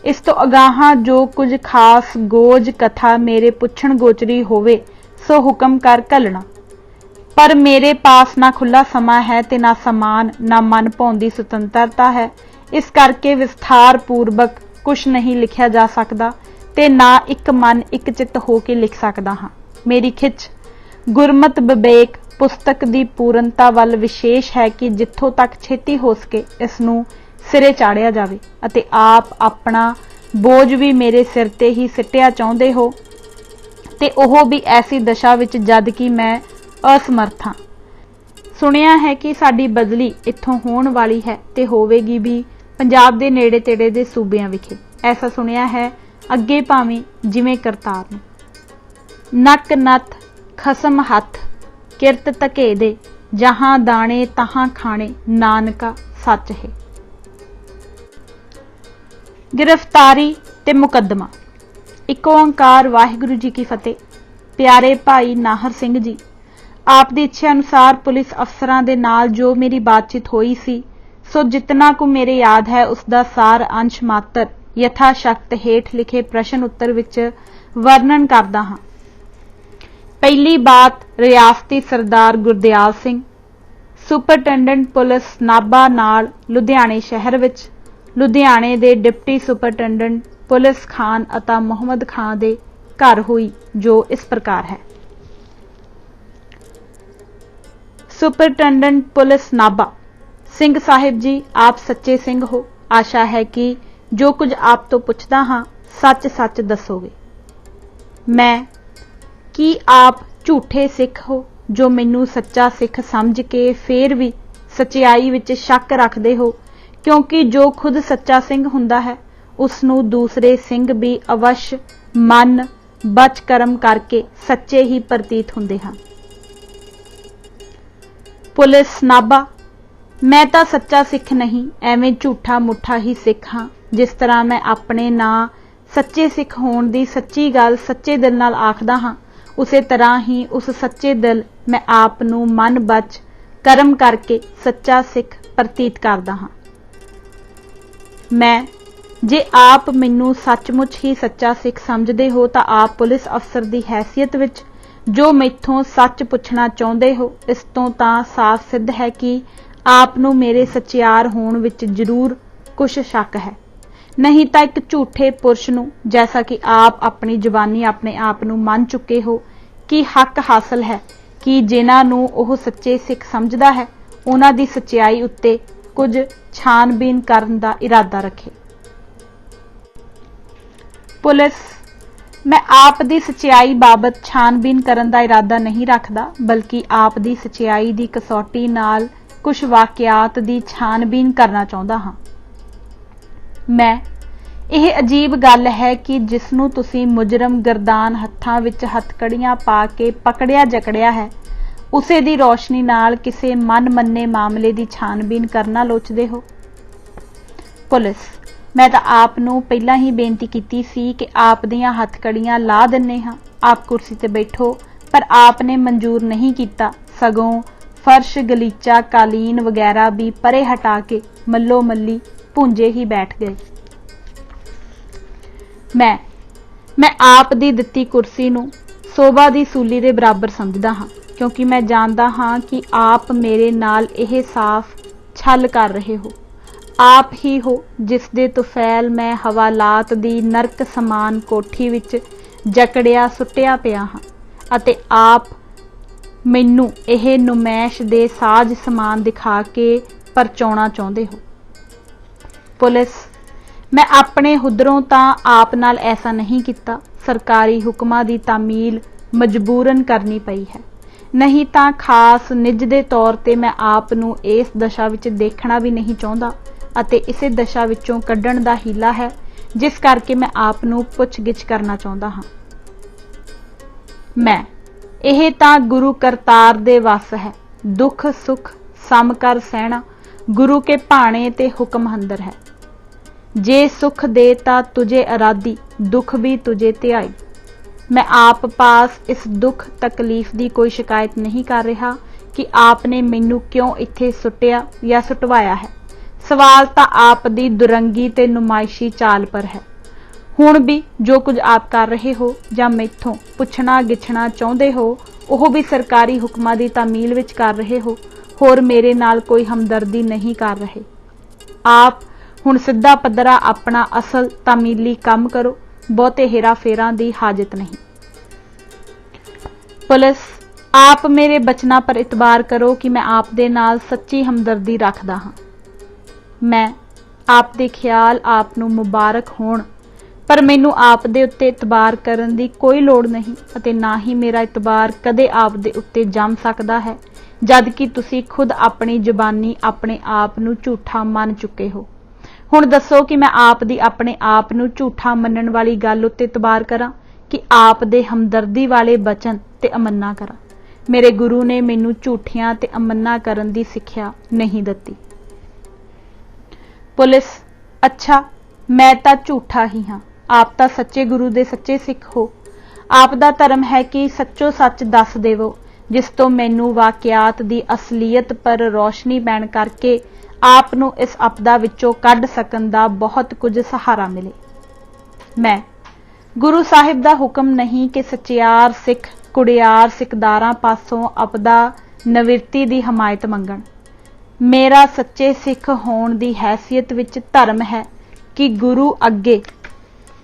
इस तो अगाहां जो कुछ खास गोज कथा मेरे पुछण गोचरी होवे सो हुक्म कर घलना, पर मेरे पास ना खुला समा है ते ना समान ना मन पाउण दी सुतंत्रता है, इस करके विस्तार पूर्वक कुछ नहीं लिखिया जा सकदा ते ना एक मन एक चित हो के लिख सकदा हां। मेरी खिच गुरमत विवेक पुस्तक दी पूरनता वाल विशेष है कि जिथों तक छेती हो सके इसनूं सिरे चाढ़िया जावे अते आप अपना बोझ भी मेरे सिर ते ही सिटिया चाहुंदे हो ते ओह भी ऐसी दशा विच जद कि मैं असमर्थ हां। सुनिया है कि साडी बदली इत्थों होण वाली है ते होवेगी भी पंजाब दे नेड़े तेड़े दे सूबियां विखे। ऐसा सुनिया है अगे भावें जिवें करतार नूं नक नत खसम हथ किरत धके दे जहां दाणे तहां खाणे नानका सच है। गिरफ्तारी ते मुकदमा। इक ओंकार वाहिगुरू जी की फतेह। प्यारे भाई नाहर सिंह जी, आप दी इच्छा अनुसार पुलिस अफसरां दे नाल जो मेरी बातचीत होई सी सो जितना को मेरे याद है उसका सार अंश मात्र यथाशक्त हेठ लिखे प्रश्न उत्तर विच वर्णन करदा हां। पहली बात रियासती सरदार गुरदयाल सिंह सुपरटेंडेंट पुलिस नाभा नाल लुधियाने शहर विच लुधियाने दे डिप्टी सुपरटेंडेंट पुलिस खान अता मुहम्मद खान दे घर हुई, जो इस प्रकार है। Superintendent police Nabha. सिंह साहिब जी, आप सच्चे सिंह हो। आशा है कि जो कुछ आप तो पुछदा हां सच सच दसोगे। मैं कि आप झूठे सिख हो जो मैनू सच्चा सिख समझ के फिर भी सच्चाई विच शक रखदे हो, क्योंकि जो खुद सच्चा सिंह हुंदा है उसनू दूसरे सिंह भी अवश्य मन बच कर्म करके सच्चे ही प्रतीत हुंदे हैं। पुलिस नाभा। मैं तो सच्चा सिख नहीं, एवें झूठा मुठा ही सिख हाँ। जिस तरह मैं अपने ना सच्चे सिख होण दी सच्ची गल सच्चे दिल नाल आखदा हाँ, उसे तरह ही उस सच्चे दिल मैं आप नू मन बच कर्म करके सच्चा सिख प्रतीत करदा हाँ। मैं जे आप मैनू सचमुच ही सच्चा सिख समझदे हो तो आप पुलिस अफसर की हैसियत विच जो मैथों सच पुछना चाहुंदे हो, इस तो तां साफ सिद्ध है कि आप नू मेरे सच्चियार होण विच जरूर कुछ शक है। नहीं तो एक झूठे पुरुष नू, जैसा कि आप अपनी जबानी अपने आप नू मन चुके हो कि हक हासिल है कि जिन्हां नू ओह सच्चे सिख समझदा है उन्हां दी सच्चाई उत्ते कुछ छानबीन करन दा इरादा रखे। पुलिस। मैं आप दी सच्चाई बाबत छानबीन करन दा इरादा नहीं रखदा, बल्कि आप दी सच्चाई दी कसौटी नाल कुछ वाकियात दी छानबीन करना चाहुंदा हां। मैं यह अजीब गल है कि जिसनू तुसी मुजरम गर्दान हत्थां विच हथकड़ियां पा के पकड़िया जकड़िया है, उसे दी रोशनी नाल किसे मन मन्ने मामले दी छानबीन करना लोचदे हो। पुलिस। मैं तो आप नू पहला ही बेनती कीती सी कि आप दियां हथकड़ियां ला दिन्ने हां, आप कुर्सी ते बैठो, पर आपने मंजूर नहीं किया, सगों फर्श गलीचा कालीन वगैरह भी परे हटा के मल्लो मल्ली भूंजे ही बैठ गए। मैं आप दी दित्ती कुर्सी नू शोभा दी सूली दे बराबर समझदा हां, क्योंकि मैं जानदा हां कि आप मेरे नाल यह साफ छल कर रहे हो। आप ही हो जिस दे तुफैल मैं हवालात दी नरक समान कोठी विच जकड़िया सुटिया पिया हां, अते आप मैनू यह नुमैश दे साज समान दिखा के परचाउणा चाहुंदे हो। पुलिस। मैं अपने हुदरों तां आप नाल ऐसा नहीं किया, सरकारी हुक्मां दी तामील मजबूरन करनी पई है, नहीं तां खास निज दे तौर ते मैं आप नू इस दशा विच देखना भी नहीं चाहुंदा, अते इसे दशा विचों कड्ढण दा हीला है, जिस करके मैं आप नू पुछ गिछ करना चाहुंदा हां। मैं यह तां गुरु करतार दे वस है, दुख सुख सम कर सहना, गुरु के भाणे ते हुक्म अंदर है। जे सुख दे ता तुझे अराधी, दुख भी तुझे ध्याई। मैं आप पास इस दुख तकलीफ की कोई शिकायत नहीं कर रहा कि आपने मैनू क्यों इत्थे सुटिया या सुटवाया है। सवाल तो आप दी दुरंगी ते नुमाइशी चाल पर है। हुण भी जो कुछ आप कर रहे हो या मैथों पुछना गिछना चाहते हो, वह भी सरकारी हुक्मां दी तामील विच कर रहे हो, होर मेरे नाल कोई हमदर्दी नहीं कर रहे। आप हुण सिद्धा पद्धरा अपना असल तामीली काम करो, बहुते हेरा फेरां दी हाजत नहीं। पुलिस, आप मेरे बचना पर इतबार करो कि मैं आप दे नाल सच्ची हमदर्दी रखदा हां। मैं आप दे ख्याल आप नूं मुबारक होण, पर मैनू आप दे उत्ते इतबार करन दी कोई लोड़ नहीं अते ना ही मेरा इतबार कदे आप दे उत्ते जम सकदा है, जद कि तुसी खुद अपनी जुबानी अपने आप नूं झूठा मन चुके हो। हुण दसो कि मैं आप दी अपने आप नूं झूठा मनण वाली गल उत्ते इतबार करां कि आप दे हमदर्दी वाले बचन ते अमन्ना करां। मेरे गुरु ने मैनू झूठियां ते अमन्ना करन दी सिक्ख्या नहीं दित्ती। पुलिस, अच्छा मैं तां झूठा ही हाँ, आप तां सच्चे गुरु दे सच्चे सिख हो। आप दा धर्म है कि सच्चो सच दस देवो, जिस तो मैनू वाकियात दी असलीयत पर रोशनी पैण करके आप नूं इस आपदा विचों कढ सकन दा बहुत कुछ सहारा मिले। मैं गुरु साहिब दा हुक्म नहीं कि सचियार सिख कुड़ियार सिकदारां पासों आपदा नविरती दी हमायत मंगण। मेरा सच्चे सिख होण दी हैसियत विच धर्म है कि गुरु अगे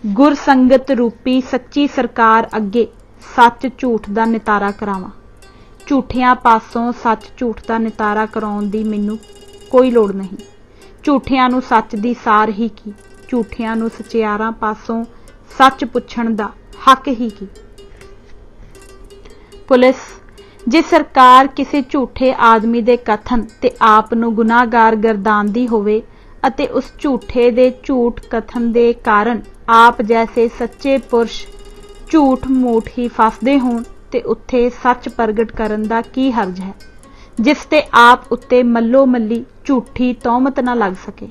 गुरसंगत रूपी सच्ची सरकार अगे सच झूठ दा नितारा करावां। झूठियां पासों सच झूठ दा नितारा कराउण दी मैनू कोई लोड़ नहीं। झूठियां नूं सच दी सार ही की, झूठियां नूं सचियारां पासों सच पुछण दा हक ही की। पुलिस, जे सरकार किसी झूठे आदमी दे कथन ते आप नूं गुनाहगार गर्दानदी होवे अते उस झूठे दे झूठ कथन दे कारण आप जैसे सच्चे पुरुष झूठ मूठ ही फसदे होण ते उत्थे सच प्रगट करन दा की हर्ज है, जिस ते आप उत्ते मल्लो मल्ली झूठी तोहमत ना लग सके।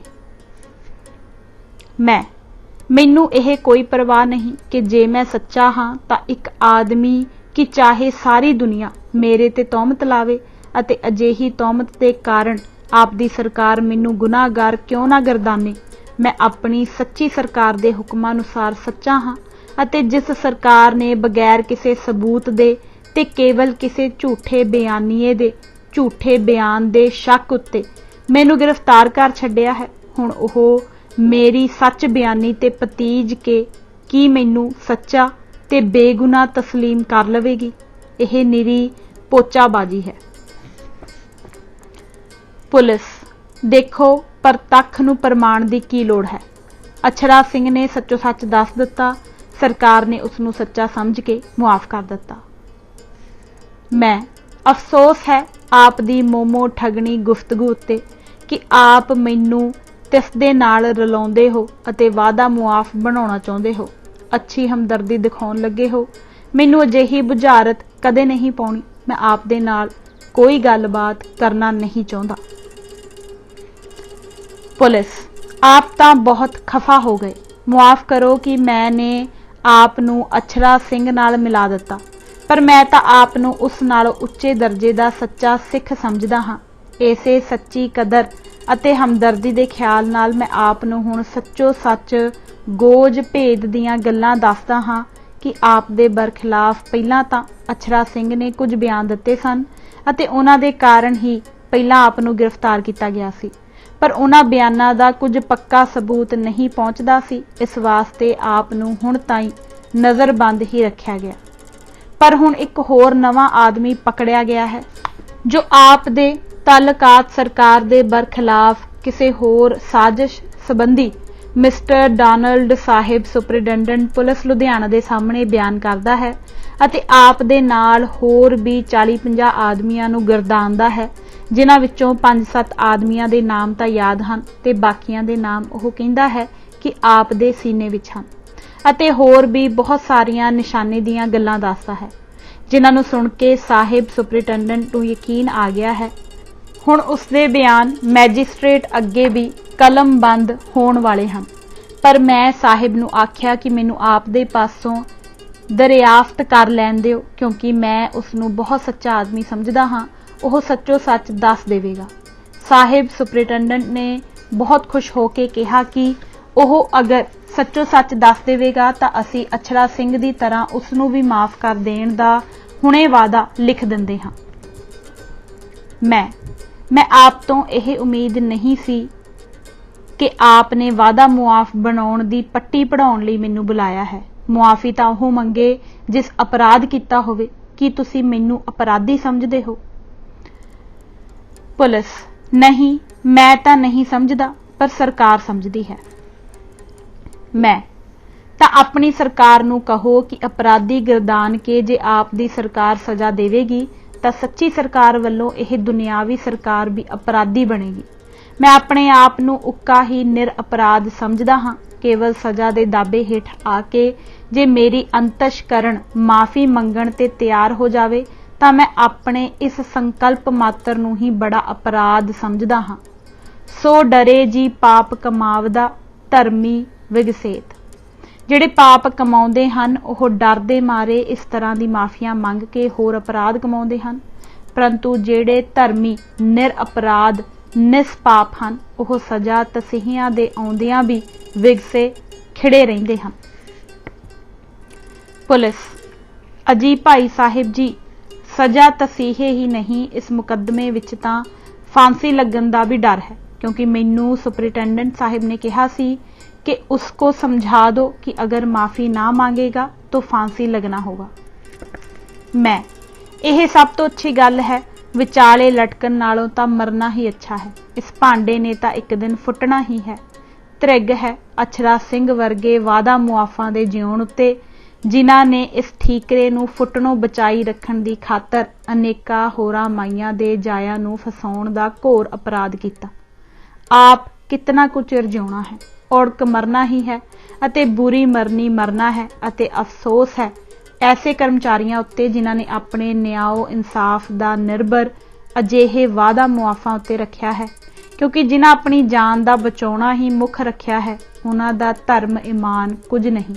मैनू यह कोई परवाह नहीं कि जे मैं सच्चा हाँ तां एक आदमी कि चाहे सारी दुनिया मेरे ते तोहमत लावे अते अजेही तोहमत दे कारण आप दी सरकार मैनू गुनाहगार क्यों ना गर्दाने। मैं अपनी सच्ची सरकार दे हुक्मां अनुसार सच्चा हाँ अते जिस सरकार ने बगैर किसी सबूत दे ते केवल किसी झूठे बयानीए दे झूठे बयान दे शक उत्ते मैनू गिरफ्तार कर छड्डिया है, हुण ओह मेरी सच बयानी ते भतीज के की मैनू सच्चा ते बेगुनाह तस्लीम कर लवेगी। यह निरी पोचाबाजी है। पुलिस, देखो प्रतख नूं प्रमाण दी की लोड़ है। अछरा सिंह ने सच्चो सच दस दिता, सरकार ने उसनूं सच्चा समझ के मुआफ कर दिता। मैं अफसोस है आप दी मोमो ठगनी गुफ्तगू उत्ते कि आप मैनू तिस दे नाल रलाउंदे हो अते वादा मुआफ बनाउणा चाहुंदे हो, अच्छी हमदर्दी दिखाउण लगे हो। मैनू अजिही बुझारत कदे नहीं पाउणी। मैं आप दे नाल कोई गलबात करना नहीं चाहुंदा। पुलिस, आप तां बहुत खफा हो गए। मुआफ करो कि मैंने आप नूं अछरा सिंह नाल मिला दिता, पर मैं तां आप नूं उस नालों उच्चे दर्जे दा सच्चा सिख समझदा हाँ। इसे सच्ची कदर अते हमदर्दी दे ख्याल नाल मैं आप नूं हुण सच्चो सच गोज भेद दीआं गल्लां दसदा हाँ कि आप दे बरखिलाफ पहिलां तां अछरा सिंह ने कुछ बयान दिते सन अते उन्हां दे कारण ही पहिलां आप नूं गिरफ्तार किया गया सी, पर उन्हां बयानां दा कुछ पक्का सबूत नहीं पहुंचदा सी। इस वास्ते आप नूं हुण ताईं नज़रबंद ही रखिया गया। पर हुण एक होर नवां आदमी पकड़िया गया है जो आप दे ताल्लुकात सरकार दे बरखिलाफ किसी होर साजिश संबंधी mister Donald Sahib superintendent police Ludhiana दे सामने बयान करदा है अते आप दे नाल होर भी 40-50 आदमियां नूं गर्दानदा है, जिन्हां विचों 5-7 आदमियां दे नाम तां याद हन ते बाकियां दे नाम ओह कहिंदा है कि आप दे सीने विच हन अते होर भी बहुत सारियां निशाने दीआं गल्लां दसदा है, जिन्हां नूं सुण के साहिब सुपरिटेंडेंट नूं यकीन आ गया है ਹੁਣ ਉਸਦੇ ਬਿਆਨ ਮੈਜਿਸਟ੍ਰੇਟ ਅੱਗੇ ਵੀ ਕਲਮਬੰਦ ਹੋਣ ਵਾਲੇ ਹਨ। ਪਰ ਮੈਂ ਸਾਹਿਬ ਨੂੰ ਆਖਿਆ ਕਿ ਮੈਨੂੰ ਆਪ ਦੇ ਪਾਸੋਂ ਦਰਿਆਫਤ ਕਰ ਲੈਣ ਦਿਓ, ਕਿਉਂਕਿ ਮੈਂ ਉਸਨੂੰ ਬਹੁਤ ਸੱਚਾ ਆਦਮੀ ਸਮਝਦਾ ਹਾਂ। ਉਹ ਸੱਚੋ ਸੱਚ ਦੱਸ ਦੇਵੇਗਾ। ਸਾਹਿਬ ਸੁਪਰਿੰਟੈਂਡੈਂਟ ਨੇ ਬਹੁਤ ਖੁਸ਼ ਹੋ ਕੇ ਕਿਹਾ ਕਿ ਉਹ ਅਗਰ ਸੱਚੋ ਸੱਚ ਦੱਸ ਦੇਵੇਗਾ ਤਾਂ ਅਸੀਂ ਅਛੜਾ ਸਿੰਘ ਦੀ ਤਰ੍ਹਾਂ ਉਸਨੂੰ ਵੀ ਮਾਫ ਕਰ ਦੇਣ ਦਾ ਹੁਣੇ ਵਾਅਦਾ ਲਿਖ ਦਿੰਦੇ ਹਾਂ। ਮੈਂ ਆਪ ਤੋਂ ਇਹ ਉਮੀਦ ਨਹੀਂ ਸੀ ਕਿ ਆਪ ਨੇ ਵਾਅਦਾ ਮੁਆਫ ਬਣਾਉਣ ਦੀ ਪੱਟੀ ਪੜਾਉਣ ਲਈ ਮੈਨੂੰ ਬੁਲਾਇਆ ਹੈ। ਮੁਆਫੀ ਤਾਂ ਉਹ ਮੰਗੇ ਜਿਸ ਅਪਰਾਧ ਕੀਤਾ ਹੋਵੇ। ਕੀ ਤੁਸੀਂ ਮੈਨੂੰ ਅਪਰਾਧੀ ਸਮਝਦੇ ਹੋ? ਪੁਲਿਸ: ਨਹੀਂ, ਮੈਂ ਤਾਂ ਨਹੀਂ ਸਮਝਦਾ, ਪਰ ਸਰਕਾਰ ਸਮਝਦੀ ਹੈ। ਮੈਂ ਤਾਂ ਆਪਣੀ ਸਰਕਾਰ ਨੂੰ ਕਹੋ ਕਿ ਅਪਰਾਧੀ ਗਿਰਦਾਨ ਕੇ ਜੇ ਆਪ ਦੀ ਸਰਕਾਰ ਸਜ਼ਾ ਦੇਵੇਗੀ ਤਾਂ ਸੱਚੀ ਸਰਕਾਰ ਵੱਲੋਂ ਇਹ ਦੁਨਿਆਵੀ ਸਰਕਾਰ ਵੀ ਅਪਰਾਧੀ ਬਣੇਗੀ। ਮੈਂ ਆਪਣੇ ਆਪ ਨੂੰ ਉੱਕਾ ਹੀ ਨਿਰ ਅਪਰਾਧ ਸਮਝਦਾ ਹਾਂ। ਕੇਵਲ ਸਜ਼ਾ ਦੇ ਦਾਅਵੇ ਹੇਠ ਆ ਕੇ ਜੇ ਮੇਰੀ ਅੰਤਸ਼ਕਰਨ ਮਾਫੀ ਮੰਗਣ ਤੇ ਤਿਆਰ ਹੋ ਜਾਵੇ ਤਾਂ ਮੈਂ ਆਪਣੇ ਇਸ ਸੰਕਲਪ ਮਾਤਰ ਨੂੰ ਹੀ ਬੜਾ ਅਪਰਾਧ ਸਮਝਦਾ ਹਾਂ। ਸੋ ਡਰੇ ਜੀ ਪਾਪ ਕਮਾਵਦਾ ਧਰਮੀ ਵਿਗਸੇਤ। ਜਿਹੜੇ ਪਾਪ ਕਮਾਉਂਦੇ ਹਨ ਉਹ ਡਰ ਦੇ ਮਾਰੇ ਇਸ ਤਰ੍ਹਾਂ ਦੀ ਮਾਫੀਆਂ ਮੰਗ ਕੇ ਹੋਰ ਅਪਰਾਧ ਕਮਾਉਂਦੇ ਹਨ, ਪਰੰਤੂ ਜਿਹੜੇ ਧਰਮੀ ਨਿਰ ਅਪਰਾਧ ਨਿਸਪਾਪ ਹਨ ਉਹ ਸਜ਼ਾ ਤਸੀਹਿਆਂ ਦੇ ਆਉਂਦਿਆਂ ਵੀ ਵਿਗਸੇ ਖਿੜੇ ਰਹਿੰਦੇ ਹਨ। ਪੁਲਿਸ: ਅਜੀ ਭਾਈ ਸਾਹਿਬ ਜੀ, ਸਜ਼ਾ ਤਸੀਹੇ ਹੀ ਨਹੀਂ, ਇਸ ਮੁਕੱਦਮੇ ਵਿੱਚ ਤਾਂ ਫਾਂਸੀ ਲੱਗਣ ਦਾ ਵੀ ਡਰ ਹੈ, क्योंकि मैनू सुपरिटेंडेंट साहिब ने कहा सी कि उसको समझा दो कि अगर माफ़ी ना मांगेगा तो फांसी लगना होगा। मैं यह सब तो अच्छी गल है, विचाले लटकन नालों तो मरना ही अच्छा है। इस भांडे ने तो एक दिन फुटना ही है। त्रिग है अछड़ा सिंह वर्गे वादा मुआफा दे जिउण उत्ते जिन्हां ने इस ठीकरे नूं फुटणों बचाई रखण दी खातर अनेका होरां माईयां दे जाया नूं फसाउण दा घोर अपराध कीता। आप कितना कुछ चिर जिउणा है, औड़क मरना ही है अते बुरी मरनी मरना है। अते अफसोस है ऐसे कर्मचारियों उत्ते जिन्हां ने अपने न्याओ इंसाफ दा निर्भर अजिहे वादा मुआफा उत्ते रखिया है, क्योंकि जिन्हां अपनी जान दा बचाउणा ही मुख रखिया है उन्हां दा धर्म ईमान कुछ नहीं।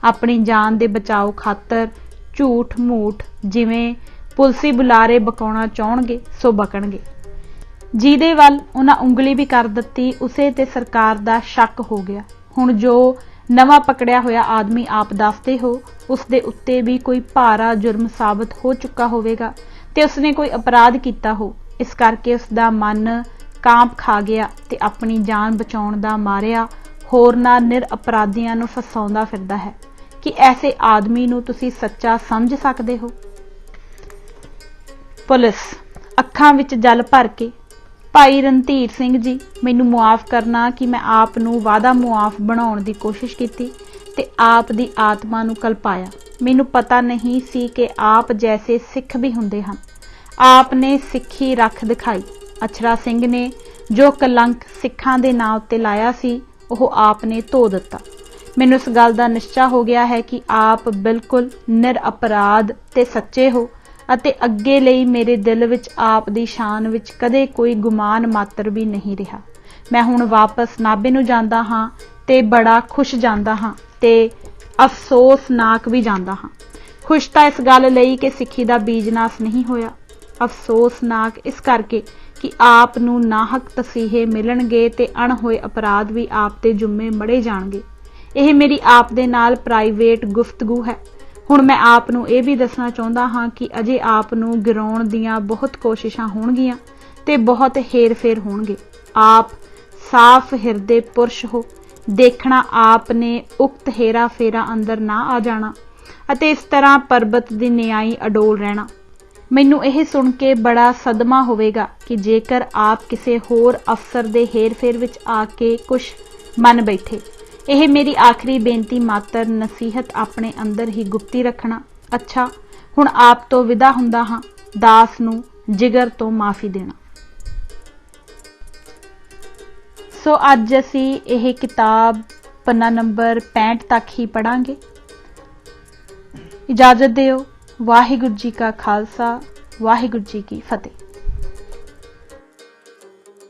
अपनी जान दे बचाओ खातर झूठ मूठ जिवें पुलसी बुलारे बकाउणा चाहणगे सो बकणगे। ਜਿਹਦੇ ਵੱਲ ਉਹਨਾਂ ਉਂਗਲੀ भी कर ਦਿੱਤੀ उसे ते सरकार ਦਾ शक हो गया। ਹੁਣ जो नवा पकड़िया होया आदमी आप दसते हो उसदे उत्ते भी कोई भारा जुर्म साबित हो चुका होवेगा ते उसने कोई अपराध किया हो। इस करके उसका मन कांप खा गया ते अपनी जान बचाउण दा मारिया होरना निर अपराधियां नूं फसाउंदा फिरदा है। कि ऐसे आदमी नूं तुसीं सच्चा समझ सकदे हो? पुलिस अखां विच जल भर के भाई रणधीर सिंह जी, मैनू मुआफ करना कि मैं आप नूं वादा मुआफ बनाउण दी कोशिश कीती ते आप दी आत्मा नूं कलपाया। मैनू पता नहीं सी कि आप जैसे सिख भी हुंदे हन। आपने सिखी रख दिखाई। अछड़ा सिंह ने जो कलंक सिखां दे नां उत्ते लाया सी ओह आपने धो दिता। मैनू इस गल दा निश्चा हो गया है कि आप बिल्कुल निर अपराध ते सच्चे हो ਅਤੇ ਅੱਗੇ ਲਈ ਮੇਰੇ ਦਿਲ ਵਿੱਚ ਆਪ ਦੀ ਸ਼ਾਨ ਵਿੱਚ ਕਦੇ ਕੋਈ ਗੁਮਾਨ ਮਾਤਰ ਵੀ ਨਹੀਂ ਰਿਹਾ। ਮੈਂ ਹੁਣ ਵਾਪਸ ਨਾਭੇ ਨੂੰ ਜਾਂਦਾ ਹਾਂ ਤੇ ਬੜਾ ਖੁਸ਼ ਜਾਂਦਾ ਹਾਂ ਤੇ ਅਫਸੋਸਨਾਕ ਵੀ ਜਾਂਦਾ ਹਾਂ। ਖੁਸ਼ ਤਾਂ ਇਸ ਗੱਲ ਲਈ ਕਿ ਸਿੱਖੀ ਦਾ ਬੀਜਨਾਸ ਨਹੀਂ ਹੋਇਆ, ਅਫਸੋਸਨਾਕ ਇਸ ਕਰਕੇ ਕਿ ਆਪ ਨੂੰ ਨਾਹਕ ਤਸੀਹੇ ਮਿਲਣਗੇ ਤੇ ਅਣਹੋਏ ਅਪਰਾਧ ਵੀ ਆਪ ਤੇ ਜੁੰਮੇ ਮੜੇ ਜਾਣਗੇ। ਇਹ ਮੇਰੀ ਆਪ ਦੇ ਨਾਲ ਪ੍ਰਾਈਵੇਟ ਗੁਫ਼ਤਗੂ ਹੈ। ਹੁਣ मैं आप नूं यह भी दसना चाहता हाँ कि अजे आप नूं गिराउण दीआं बहुत कोशिशां होणगीआं ते बहुत हेर फेर होणगे। आप साफ हिरदे पुरुष हो, देखना आपने उक्त हेरा फेरा अंदर ना आ जाना अते इस तरह परबत दी न्याई अडोल रहना। मैनू यह सुन के बड़ा सदमा होवेगा कि जेकर आप किसी होर अफसर दे हेर फेर विच आके कुछ मन बैठे। यह मेरी आखिरी बेनती मात्र नसीहत अपने अंदर ही गुप्ती रखना। अच्छा हुण आप तो विदा हुंदा हाँ, दास नूं जिगर तो माफ़ी देना। सो अज असी यह किताब पन्ना नंबर 65 तक ही पढ़ांगे। इजाजत दिओ। वाहिगुरू जी का खालसा, वाहिगुरू जी की फतेह।